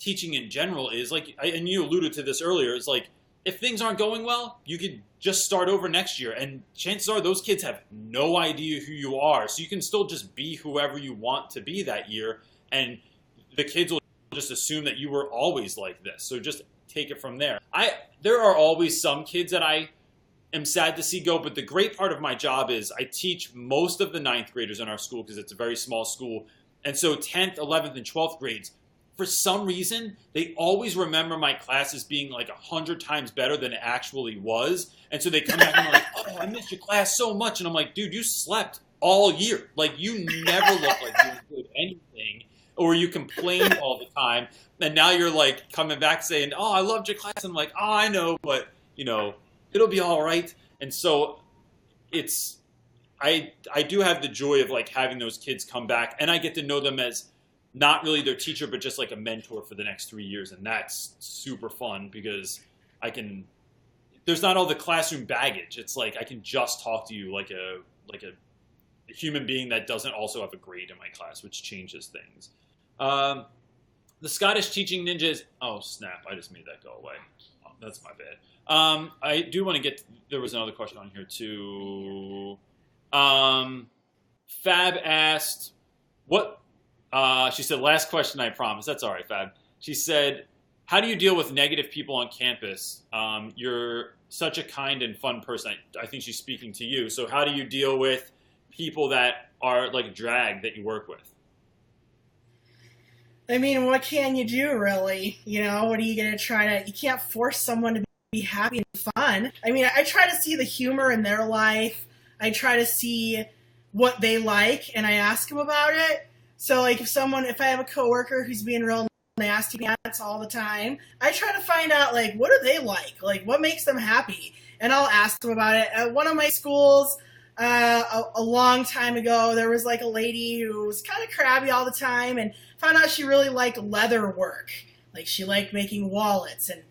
Speaker 1: teaching in general is, like, and you alluded to this earlier, is like, if things aren't going well, you could just start over next year, and chances are those kids have no idea who you are, so you can still just be whoever you want to be that year, and the kids will just assume that you were always like this. So just take it from there. There are always some kids that I am sad to see go, but the great part of my job is I teach most of the 9th graders in our school because it's a very small school, and so 10th, 11th, and 12th grades, for some reason, they always remember my class as being like 100 times better than it actually was. And so they come back and they're like, oh, I missed your class so much. And I'm like, dude, you slept all year. Like, you never look like you did anything, or you complained all the time. And now you're like coming back saying, oh, I loved your class. And I'm like, oh, I know, but you know, it'll be all right. And so I do have the joy of like having those kids come back, and I get to know them as not really their teacher, but just like a mentor for the next 3 years. And that's super fun because there's not all the classroom baggage. It's like, I can just talk to you like a human being that doesn't also have a grade in my class, which changes things. The Scottish teaching ninjas. Oh, snap. I just made that go away. Oh, that's my bad. I do want to there was another question on here too. Fab asked, she said, last question, I promise. That's all right, Fab. She said, how do you deal with negative people on campus? You're such a kind and fun person. I think she's speaking to you. So how do you deal with people that are like drag that you work with?
Speaker 3: I mean, what can you do, really? You know, what are you going to you can't force someone to be happy and fun. I mean, I try to see the humor in their life. I try to see what they like, and I ask them about it. So, like, if I have a coworker who's being real nasty pants all the time, I try to find out, like, what do they like? Like, what makes them happy? And I'll ask them about it. At one of my schools, a long time ago, there was, like, a lady who was kind of crabby all the time, and found out she really liked leather work. Like, she liked making wallets and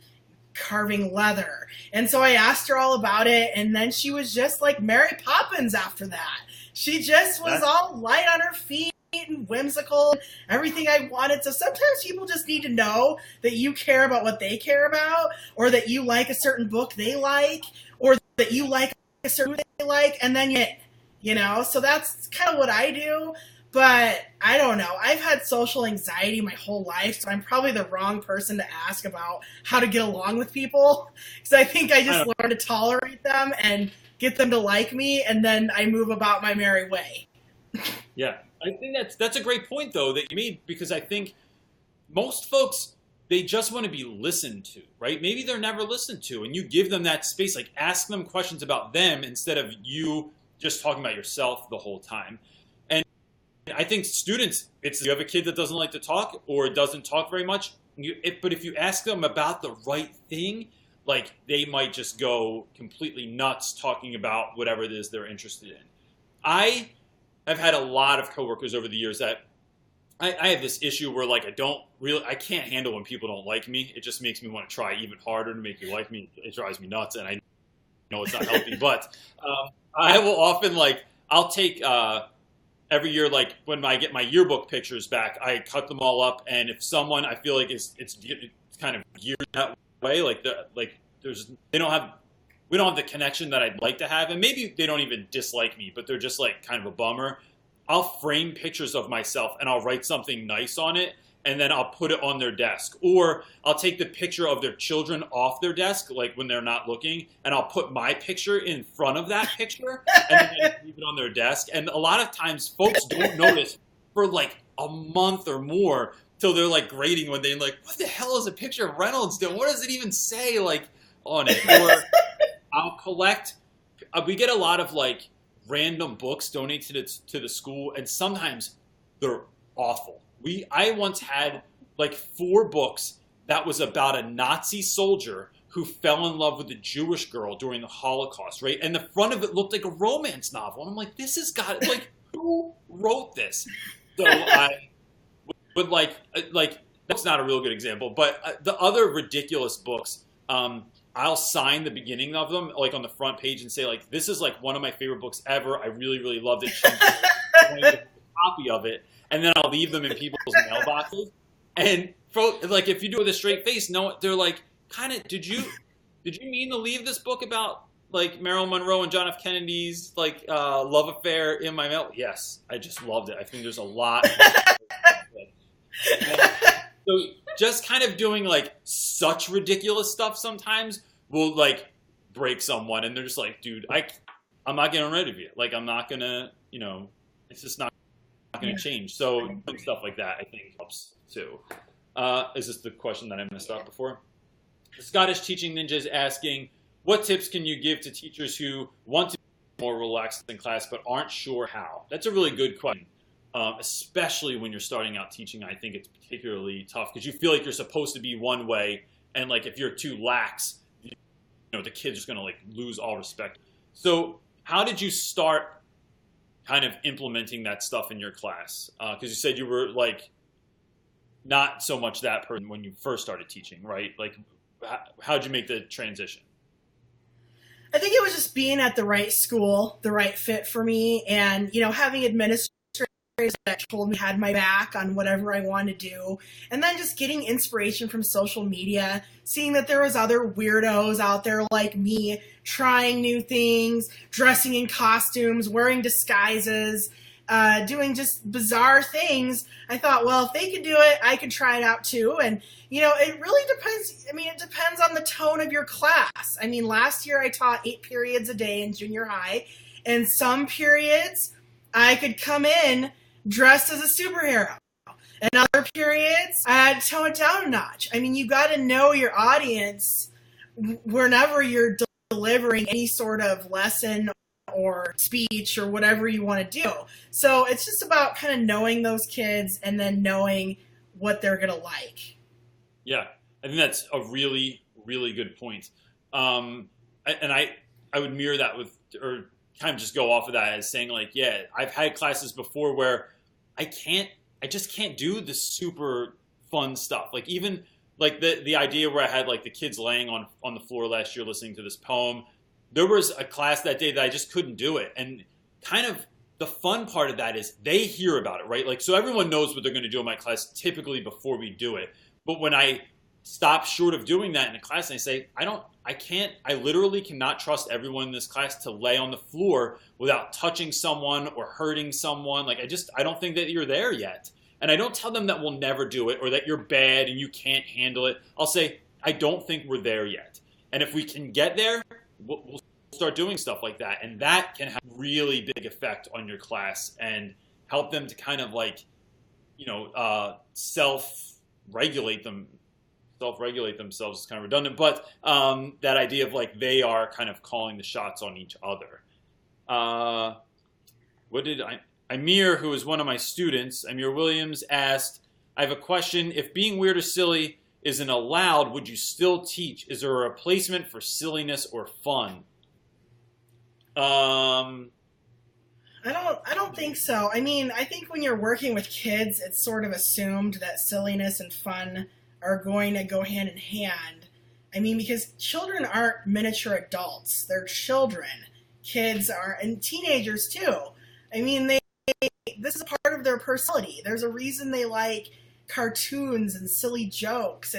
Speaker 3: carving leather. And so I asked her all about it, and then she was just like Mary Poppins after that. She just was all light on her feet and whimsical, everything I wanted. So sometimes people just need to know that you care about what they care about, or that you like a certain book they like, or that you like a certain movie they like, and then you know, so that's kind of what I do. But I don't know. I've had social anxiety my whole life, so I'm probably the wrong person to ask about how to get along with people. Because I think I just learned to tolerate them and get them to like me, and then I move about my merry way.
Speaker 1: Yeah, I think that's a great point, though, that you made, because I think most folks, they just want to be listened to, right? Maybe they're never listened to, and you give them that space, like ask them questions about them instead of you just talking about yourself the whole time. I think students, you have a kid that doesn't like to talk or doesn't talk very much, but if you ask them about the right thing, like, they might just go completely nuts talking about whatever it is they're interested in. I have had a lot of coworkers over the years that I have this issue where, like, I can't handle when people don't like me. It just makes me want to try even harder to make you like me. It drives me nuts, and I know it's not healthy, but I will often, like, I'll take... every year, like when I get my yearbook pictures back, I cut them all up, and if someone I feel like it's kind of geared that way, we don't have the connection that I'd like to have, and maybe they don't even dislike me, but they're just like kind of a bummer, I'll frame pictures of myself and I'll write something nice on it, and then I'll put it on their desk. Or I'll take the picture of their children off their desk, like when they're not looking, and I'll put my picture in front of that picture, and then I leave it on their desk. And a lot of times folks don't notice for like a month or more till they're like grading when they're like, what the hell is a picture of Reynolds doing? What does it even say like on it? Or I'll collect, we get a lot of like random books donated to the school, and sometimes they're awful. I once had like 4 books that was about a Nazi soldier who fell in love with a Jewish girl during the Holocaust, right? And the front of it looked like a romance novel. And I'm like, this has got, like, who wrote this? So but like that's not a real good example. But the other ridiculous books, I'll sign the beginning of them, like on the front page, and say, like, this is like one of my favorite books ever. I really, really loved it. A copy of it. And then I'll leave them in people's mailboxes. And like, if you do it with a straight face, no, they're like, kind of, did you mean to leave this book about like Marilyn Monroe and John F. Kennedy's like love affair in my mail? Yes, I just loved it. I think there's a lot. So just kind of doing like such ridiculous stuff sometimes will like break someone, and they're just like, dude, I'm not getting rid of you. Like, I'm not gonna, it's just not going to change. So doing stuff like that, I think, helps too. Is this the question that I messed up before? The Scottish Teaching Ninja is asking, what tips can you give to teachers who want to be more relaxed in class but aren't sure how? That's a really good question, especially when you're starting out teaching. I think it's particularly tough because you feel like you're supposed to be one way, and like if you're too lax, the kid's just going to like lose all respect. So how did you start kind of implementing that stuff in your class? Because you said you were like not so much that person when you first started teaching, right? Like, how'd you make the transition?
Speaker 3: I think it was just being at the right school, the right fit for me, and having administrators that told me had my back on whatever I wanted to do, and then just getting inspiration from social media, seeing that there was other weirdos out there like me trying new things, dressing in costumes, wearing disguises, doing just bizarre things. I thought, well, if they could do it, I could try it out too. And it really depends. I mean, it depends on the tone of your class. I mean, last year I taught 8 periods a day in junior high, and some periods I could come in dressed as a superhero. And other periods, I had to tone it down a notch. I mean, you got to know your audience whenever you're delivering any sort of lesson or speech or whatever you want to do. So it's just about kind of knowing those kids and then knowing what they're going to like.
Speaker 1: Yeah, I think that's a really, really good point. And I would mirror that with, or kind of just go off of that as saying like, yeah, I've had classes before where I just can't do the super fun stuff. Like even like the idea where I had like the kids laying on the floor last year listening to this poem, there was a class that day that I just couldn't do it. And kind of the fun part of that is they hear about it, right? Like, so everyone knows what they're going to do in my class typically before we do it. But when I stop short of doing that in a class and I say, I literally cannot trust everyone in this class to lay on the floor without touching someone or hurting someone. Like, I don't think that you're there yet. And I don't tell them that we'll never do it or that you're bad and you can't handle it. I'll say, I don't think we're there yet. And if we can get there, we'll start doing stuff like that. And that can have a really big effect on your class and help them to kind of like, self-regulate themselves is kind of redundant, but that idea of like they are kind of calling the shots on each other. Amir, who is one of my students, Amir Williams, asked, I have a question. If being weird or silly isn't allowed, would you still teach? Is there a replacement for silliness or fun?
Speaker 3: I don't think so. I mean, I think when you're working with kids, it's sort of assumed that silliness and fun are going to go hand in hand. I mean, because children aren't miniature adults. They're children. Kids are, and teenagers too. I mean, this is a part of their personality. There's a reason they like cartoons and silly jokes.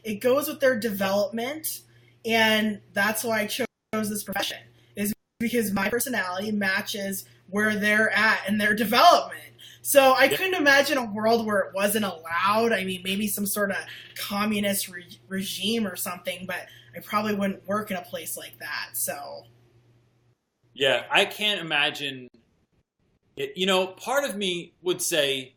Speaker 3: It goes with their development, and that's why I chose this profession, is because my personality matches where they're at in their development. So I couldn't imagine a world where it wasn't allowed. I mean, maybe some sort of communist regime or something, but I probably wouldn't work in a place like that. So
Speaker 1: Yeah, I can't imagine it. You know, part of me would say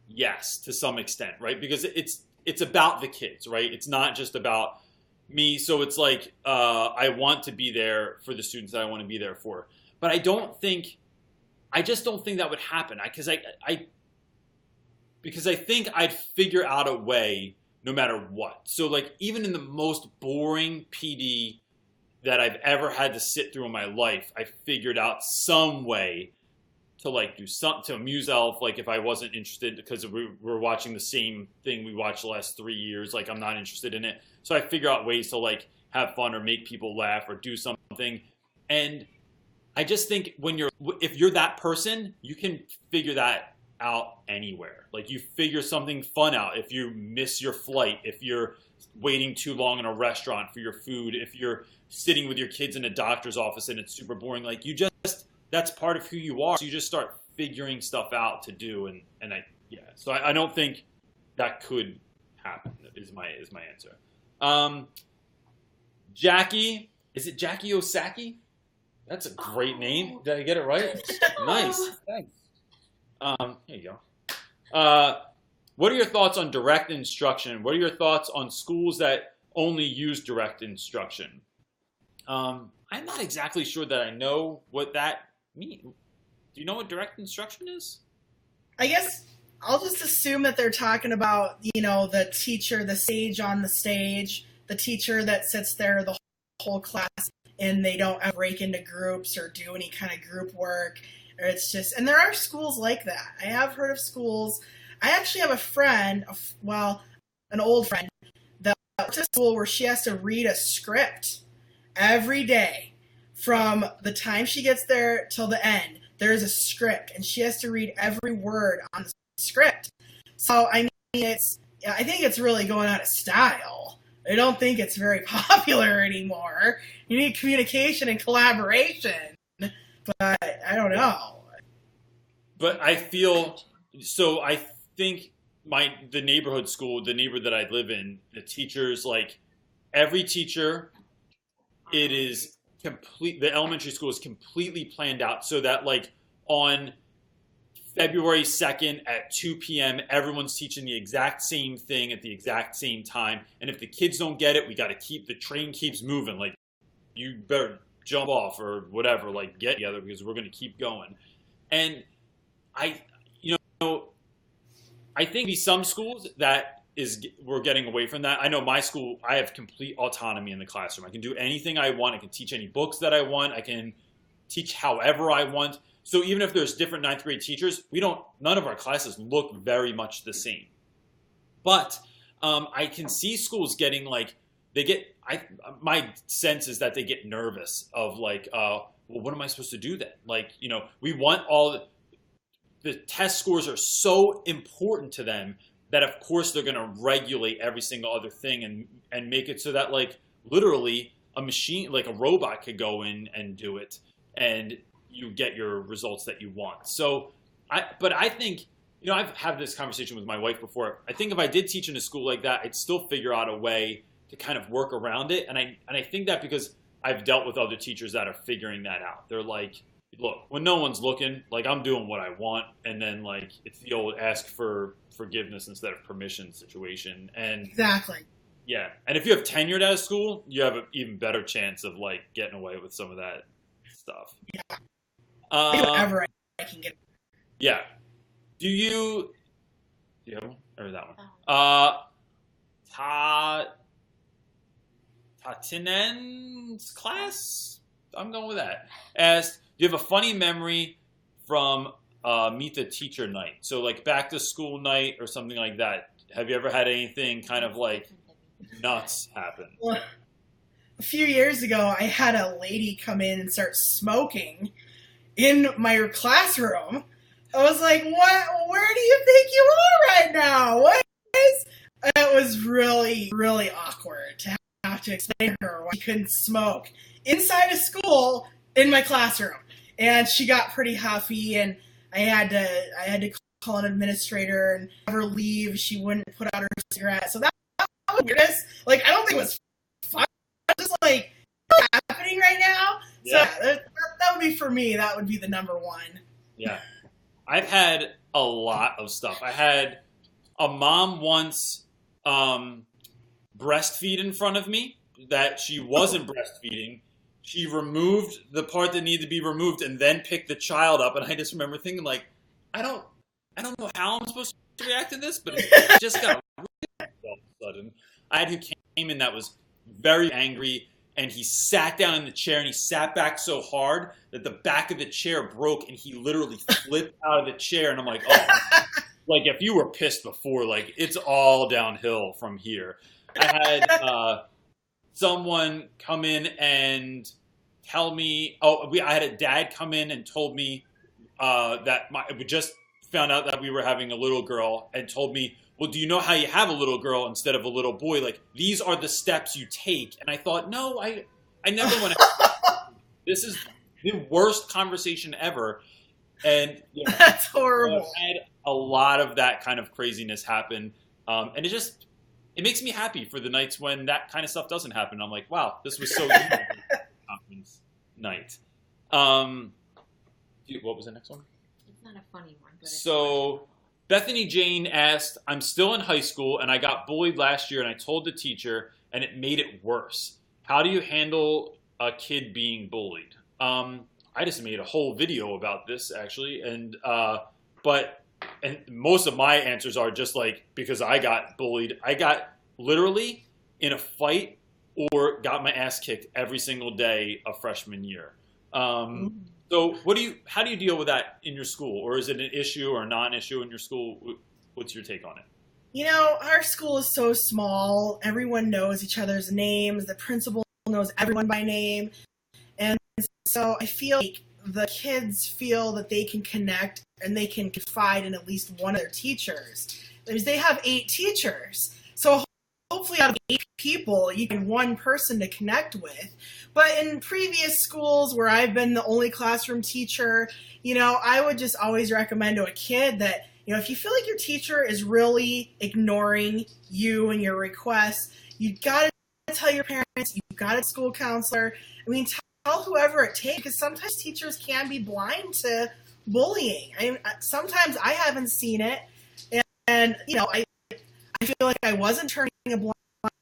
Speaker 1: yes to some extent, right? Because it's about the kids, right? It's not just about me. So it's like I want to be there for the students that I want to be there for. But I just don't think that would happen. Because I think I'd figure out a way no matter what. So like even in the most boring PD that I've ever had to sit through in my life, I figured out some way to like do something to amuse Elf. Like if I wasn't interested because we were watching the same thing we watched the last 3 years, like I'm not interested in it. So I figure out ways to like have fun or make people laugh or do something. And I just think if you're that person, you can figure that out anywhere. Like you figure something fun out. If you miss your flight, if you're waiting too long in a restaurant for your food, if you're sitting with your kids in a doctor's office and it's super boring, like that's part of who you are. So you just start figuring stuff out to do. So I don't think that could happen is my answer. Jackie, is it Jackie Osaki? That's a great name. Did I get it right? Nice. Thanks. Here you go. What are your thoughts on direct instruction? What are your thoughts on schools that only use direct instruction? I'm not exactly sure that I know what that means. Do you know what direct instruction is?
Speaker 3: I guess I'll just assume that they're talking about, the teacher, the sage on the stage, the teacher that sits there the whole class and they don't break into groups or do any kind of group work. Or it's just, and there are schools like that. I have heard of schools. I actually have a friend, an old friend, that went to school where she has to read a script every day from the time she gets there till the end. There's a script, and she has to read every word on the script. So, I mean, I think it's really going out of style. I don't think it's very popular anymore. You need communication and collaboration. But I don't know.
Speaker 1: But I think the neighborhood school, the neighborhood that I live in, the teachers, like every teacher, it is complete. The elementary school is completely planned out so that like on February 2nd at 2 p.m., everyone's teaching the exact same thing at the exact same time. And if the kids don't get it, we got to the train keeps moving. Like you better jump off or whatever, like get together because we're going to keep going. And I think some schools we're getting away from that. I know my school, I have complete autonomy in the classroom. I can do anything I want. I can teach any books that I want. I can teach however I want. So even if there's different 9th grade teachers, none of our classes look very much the same. But I can see schools getting like, my sense is that they get nervous of like, well, what am I supposed to do then? Like, we want the test scores are so important to them that of course they're going to regulate every single other thing and make it so that like literally a machine, like a robot could go in and do it and you get your results that you want. So I think, I've had this conversation with my wife before. I think if I did teach in a school like that, I'd still figure out a way to kind of work around it. And I think that because I've dealt with other teachers that are figuring that out. They're like, look, when no one's looking, like I'm doing what I want. And then like, it's the old ask for forgiveness instead of permission situation. And
Speaker 3: exactly.
Speaker 1: Yeah. And if you have tenured at a school, you have an even better chance of like getting away with some of that stuff.
Speaker 3: Yeah. Whatever I can get.
Speaker 1: Yeah. Do you have one? Or that one? Tatinen's class? I'm going with that. Asked, do you have a funny memory from Meet the Teacher night? So like back to school night or something like that. Have you ever had anything kind of like nuts happen?
Speaker 3: Well, a few years ago, I had a lady come in and start smoking in my classroom. I was like, what? Where do you think you are right now? What is? It was really, really awkward to have to explain to her why she couldn't smoke inside a school in my classroom. and she got pretty huffy, and I had to call an administrator and have her leave. She wouldn't put out her cigarette, so that was weirdest. Like, I don't think it was fun. It was just like happening right now.
Speaker 1: Yeah.
Speaker 3: So that would be for me. That would be the number one.
Speaker 1: Yeah. I've had a lot of stuff. I had a mom once breastfeed in front of me that she wasn't breastfeeding. She removed the part that needed to be removed and then picked the child up. And I just remember thinking, like, I don't know how I'm supposed to react to this, but it just got really all of a sudden. I had who came in that was very angry, and he sat down in the chair, and he sat back so hard that the back of the chair broke, and he literally flipped out of the chair. And I'm like, oh, like, if you were pissed before, like, it's all downhill from here. I had someone come in and tell me, I had a dad come in and told me that we just found out that we were having a little girl, and told me, well, do you know how you have a little girl instead of a little boy? Like, these are the steps you take. And I thought, no, I never want to. This is the worst conversation ever. And
Speaker 3: That's horrible.
Speaker 1: I've had a lot of that kind of craziness happen. And it makes me happy for the nights when that kind of stuff doesn't happen. I'm like, wow, this was so easy. Conference night. What was the next one?
Speaker 2: It's not a funny one. But
Speaker 1: So Bethany Jane asked, I'm still in high school and I got bullied last year and I told the teacher and it made it worse. How do you handle a kid being bullied? I just made a whole video about this actually. And most of my answers are just like, because I got bullied. I got literally in a fight or got my ass kicked every single day of freshman year. So how do you deal with that in your school? Or is it an issue or a non-issue in your school? What's your take on it?
Speaker 3: You know, our school is so small. Everyone knows each other's names. The principal knows everyone by name. And so I feel like the kids feel that they can connect and they can confide in at least one of their teachers. Because they have 8 teachers. So hopefully out of 8 people, you can one person to connect with. But in previous schools where I've been the only classroom teacher, I would just always recommend to a kid that, if you feel like your teacher is really ignoring you and your requests, you got to tell your parents, you've got a school counselor. I mean, tell whoever it takes, because sometimes teachers can be blind to bullying. Sometimes I haven't seen it, and I feel like I wasn't turning a blind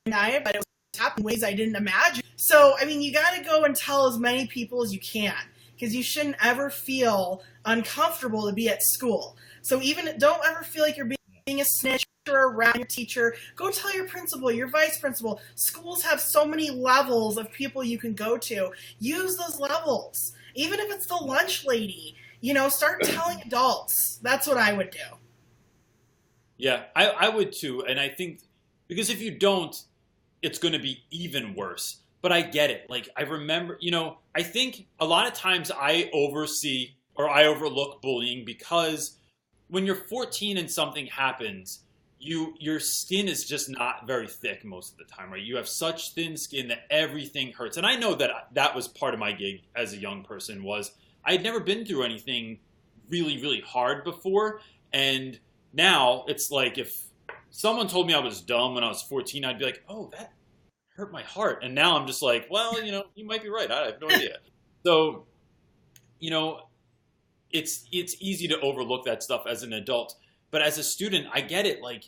Speaker 3: eye, but it was happening in ways I didn't imagine. So, you got to go and tell as many people as you can, because you shouldn't ever feel uncomfortable to be at school. So don't ever feel like you're being a snitch or around your teacher. Go tell your principal, your vice principal. Schools have so many levels of people you can go to. Use those levels. Even if it's the lunch lady, start telling adults. That's what I would do.
Speaker 1: Yeah, I would too. And I think, because if you don't, it's going to be even worse. But I get it. Like, I remember, I think a lot of times I overlook bullying because when you're 14 and something happens, your skin is just not very thick most of the time, right? You have such thin skin that everything hurts. And I know that was part of my gig as a young person was I had never been through anything really, really hard before. And now it's like if someone told me I was dumb when I was 14, I'd be like, oh, that hurt my heart. And now I'm just like, well, you might be right. I have no idea. So, it's easy to overlook that stuff as an adult. But as a student, I get it. Like,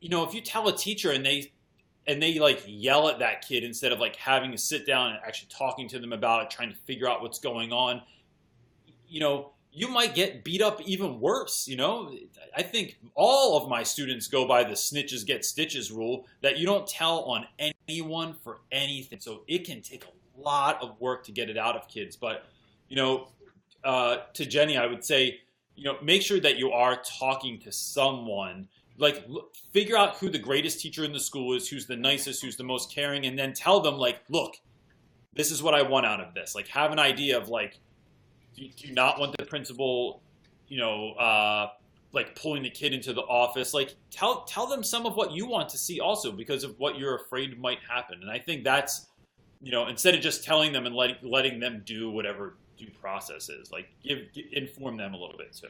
Speaker 1: if you tell a teacher and they like yell at that kid instead of like having to sit down and actually talking to them about it, trying to figure out what's going on, you might get beat up even worse. I think all of my students go by the snitches get stitches rule, that you don't tell on anyone for anything. So it can take a lot of work to get it out of kids. But, to Jenny, I would say, make sure that you are talking to someone. Like, figure out who the greatest teacher in the school is, who's the nicest, who's the most caring, and then tell them, like, look, this is what I want out of this. Like, have an idea of, like, do you not want the principal, like, pulling the kid into the office? Like, tell them some of what you want to see also, because of what you're afraid might happen. And I think that's, instead of just telling them and letting them do whatever due process is. Like, inform them a little bit too.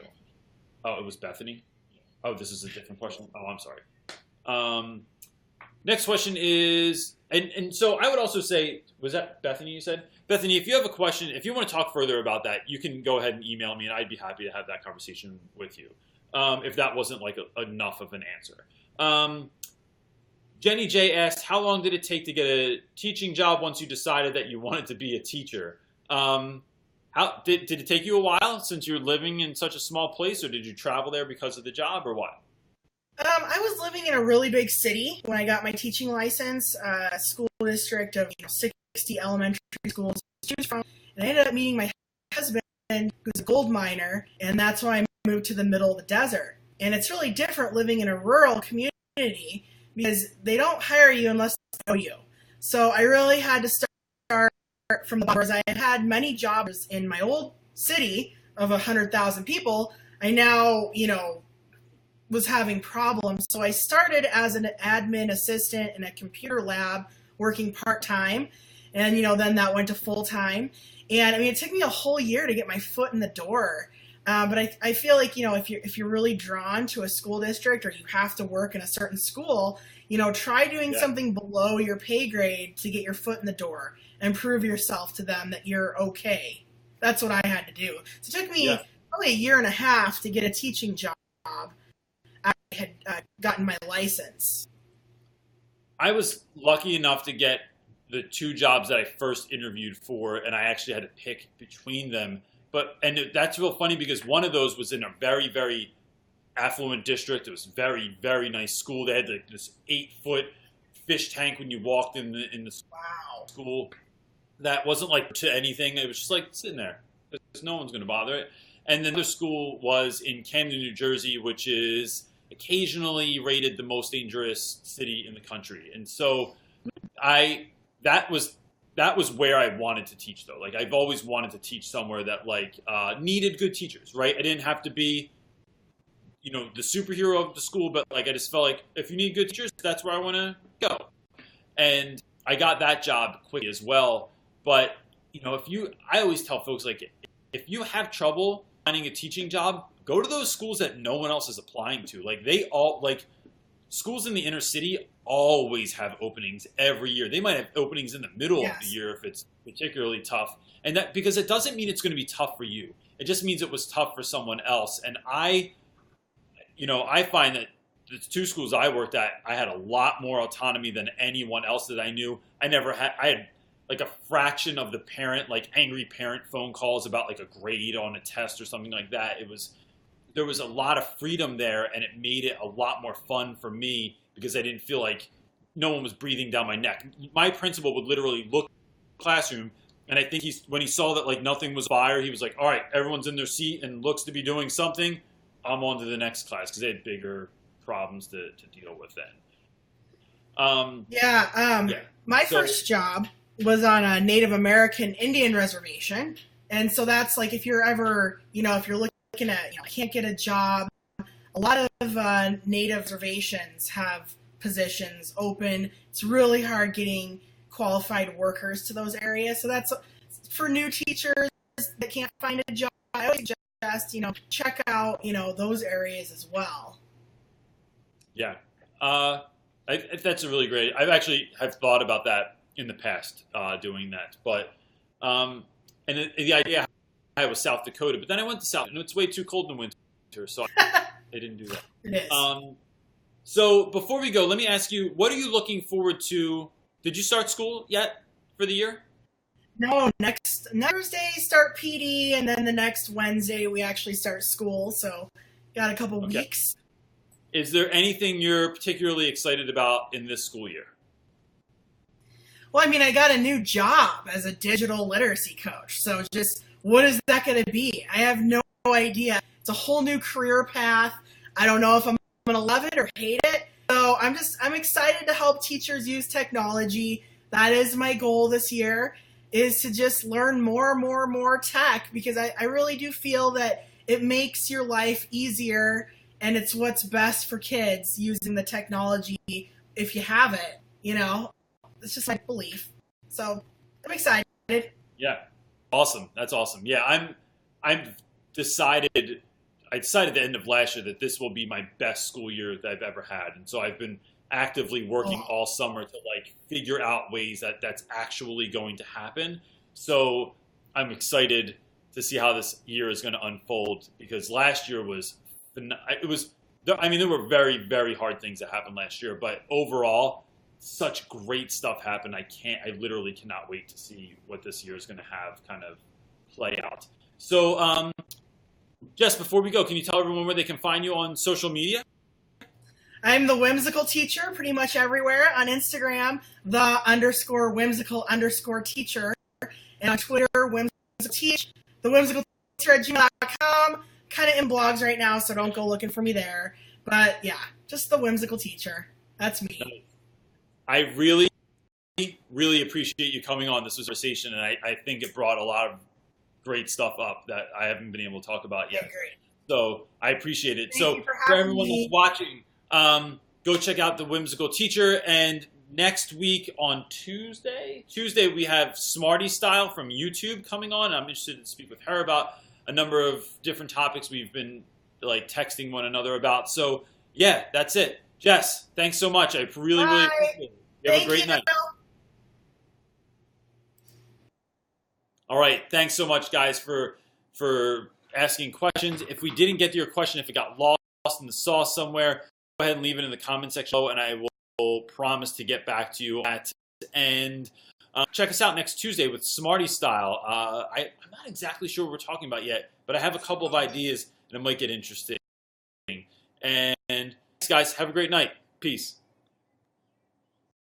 Speaker 1: Oh, it was Bethany? Oh, this is a different question. Oh, I'm sorry. Next question is, and so I would also say, was that Bethany you said? Bethany, if you have a question, if you want to talk further about that, you can go ahead and email me, and I'd be happy to have that conversation with you. If that wasn't like enough of an answer. Jenny J asked, how long did it take to get a teaching job once you decided that you wanted to be a teacher? How did it take you a while since you're living in such a small place, or did you travel there because of the job, or what?
Speaker 3: I was living in a really big city when I got my teaching license, a school district of 60 elementary schools to choose from, and I ended up meeting my husband, who's a gold miner, and that's why I moved to the middle of the desert. And it's really different living in a rural community because they don't hire you unless they know you. So I really had to start from the bottom. I had many jobs in my old city of 100,000 people. I now, was having problems. So I started as an admin assistant in a computer lab working part-time. And, then that went to full-time. And it took me a whole year to get my foot in the door. But I feel like, if you're really drawn to a school district or you have to work in a certain school, try doing something below your pay grade to get your foot in the door and prove yourself to them that you're okay. That's what I had to do. So it took me probably a year and a half to get a teaching job. I had gotten my license.
Speaker 1: I was lucky enough to get the 2 jobs that I first interviewed for, and I actually had to pick between them. That's real funny because one of those was in a very, very affluent district. It was a very, very nice school. They had this 8-foot fish tank when you walked in the school. That wasn't like to anything. It was just like sitting there. No one's going to bother it. And then the school was in Camden, New Jersey, which is occasionally rated the most dangerous city in the country. And so that was where I wanted to teach, though. Like, I've always wanted to teach somewhere that needed good teachers, right? I didn't have to be, the superhero of the school, but I just felt like if you need good teachers, that's where I want to go. And I got that job quickly as well. But I always tell folks, if you have trouble finding a teaching job, go to those schools that no one else is applying to. Schools in the inner city always have openings every year. They might have openings in the middle of the year if it's particularly tough. And that, because it doesn't mean it's going to be tough for you. It just means it was tough for someone else. And I find that the 2 schools I worked at, I had a lot more autonomy than anyone else that I knew. I had a fraction of the angry parent phone calls about a grade on a test or something like that. There was a lot of freedom there, and it made it a lot more fun for me because I didn't feel like no one was breathing down my neck. My principal would literally look at the classroom, and I think when he saw that nothing was fire, he was like, all right, everyone's in their seat and looks to be doing something. I'm on to the next class because they had bigger problems to deal with then. My first job was on a Native American Indian reservation. And so that's if you're ever, if you're looking at, I can't get a job, a lot of Native reservations have positions open. It's really hard getting qualified workers to those areas. So that's for new teachers that can't find a job. I always suggest, check out, those areas as well. Yeah. That's a really great, I've actually have thought about that in the past, doing that. But, and the idea I was South Dakota, but then I went to South, and it's way too cold in the winter, so I didn't do that.
Speaker 3: It is.
Speaker 1: So before we go, let me ask you, what are you looking forward to? Did you start school yet for the year?
Speaker 3: No, next Thursday start PD, and then the next Wednesday we actually start school, so got a couple weeks.
Speaker 1: Is there anything you're particularly excited about in this school year?
Speaker 3: Well, I got a new job as a digital literacy coach, so just what is that going to be? I have no idea. It's a whole new career path. I don't know if I'm going to love it or hate it. So I'm excited to help teachers use technology. That is my goal this year, is to just learn more tech, because I really do feel that it makes your life easier, and it's what's best for kids using the technology if you have it, It's just my belief. So I'm excited.
Speaker 1: Yeah. Awesome. That's awesome. Yeah, I'm decided. I decided at the end of last year that this will be my best school year that I've ever had, and so I've been actively working all summer to like figure out ways that that's actually going to happen. So I'm excited to see how this year is going to unfold because last year was it was. I mean, there were very, very hard things that happened last year, but overall, such great stuff happened. I literally cannot wait to see what this year is going to have kind of play out. So, Jess, before we go, can you tell everyone where they can find you on social media?
Speaker 3: I'm the Whimsical Teacher pretty much everywhere. On Instagram, _whimsical_teacher. And on Twitter, Whimsical Teach. The Whimsical Teacher at gmail.com. Kind of in blogs right now, so don't go looking for me there. But yeah, just the Whimsical Teacher. That's me.
Speaker 1: I really, really appreciate you coming on this conversation, and I think it brought a lot of great stuff up that I haven't been able to talk about yet.
Speaker 3: Great.
Speaker 1: So I appreciate it.
Speaker 3: Thank you
Speaker 1: For
Speaker 3: having
Speaker 1: everyone
Speaker 3: me.
Speaker 1: that's watching, go check out the Whimsical Teacher. And next week on Tuesday we have Smarty Style from YouTube coming on. I'm interested to speak with her about a number of different topics we've been like texting one another about. So yeah, that's it. Jess, thanks so much. I really, really appreciate it. You have a great night. All right. Thanks so much, guys, for asking questions. If we didn't get to your question, if it got lost in the sauce somewhere, go ahead and leave it in the comment section below, and I will promise to get back to you at and check us out next Tuesday with Smarty Style. I'm not exactly sure what we're talking about yet, but I have a couple of ideas, and it might get interesting. And thanks, guys. Have a great night. Peace.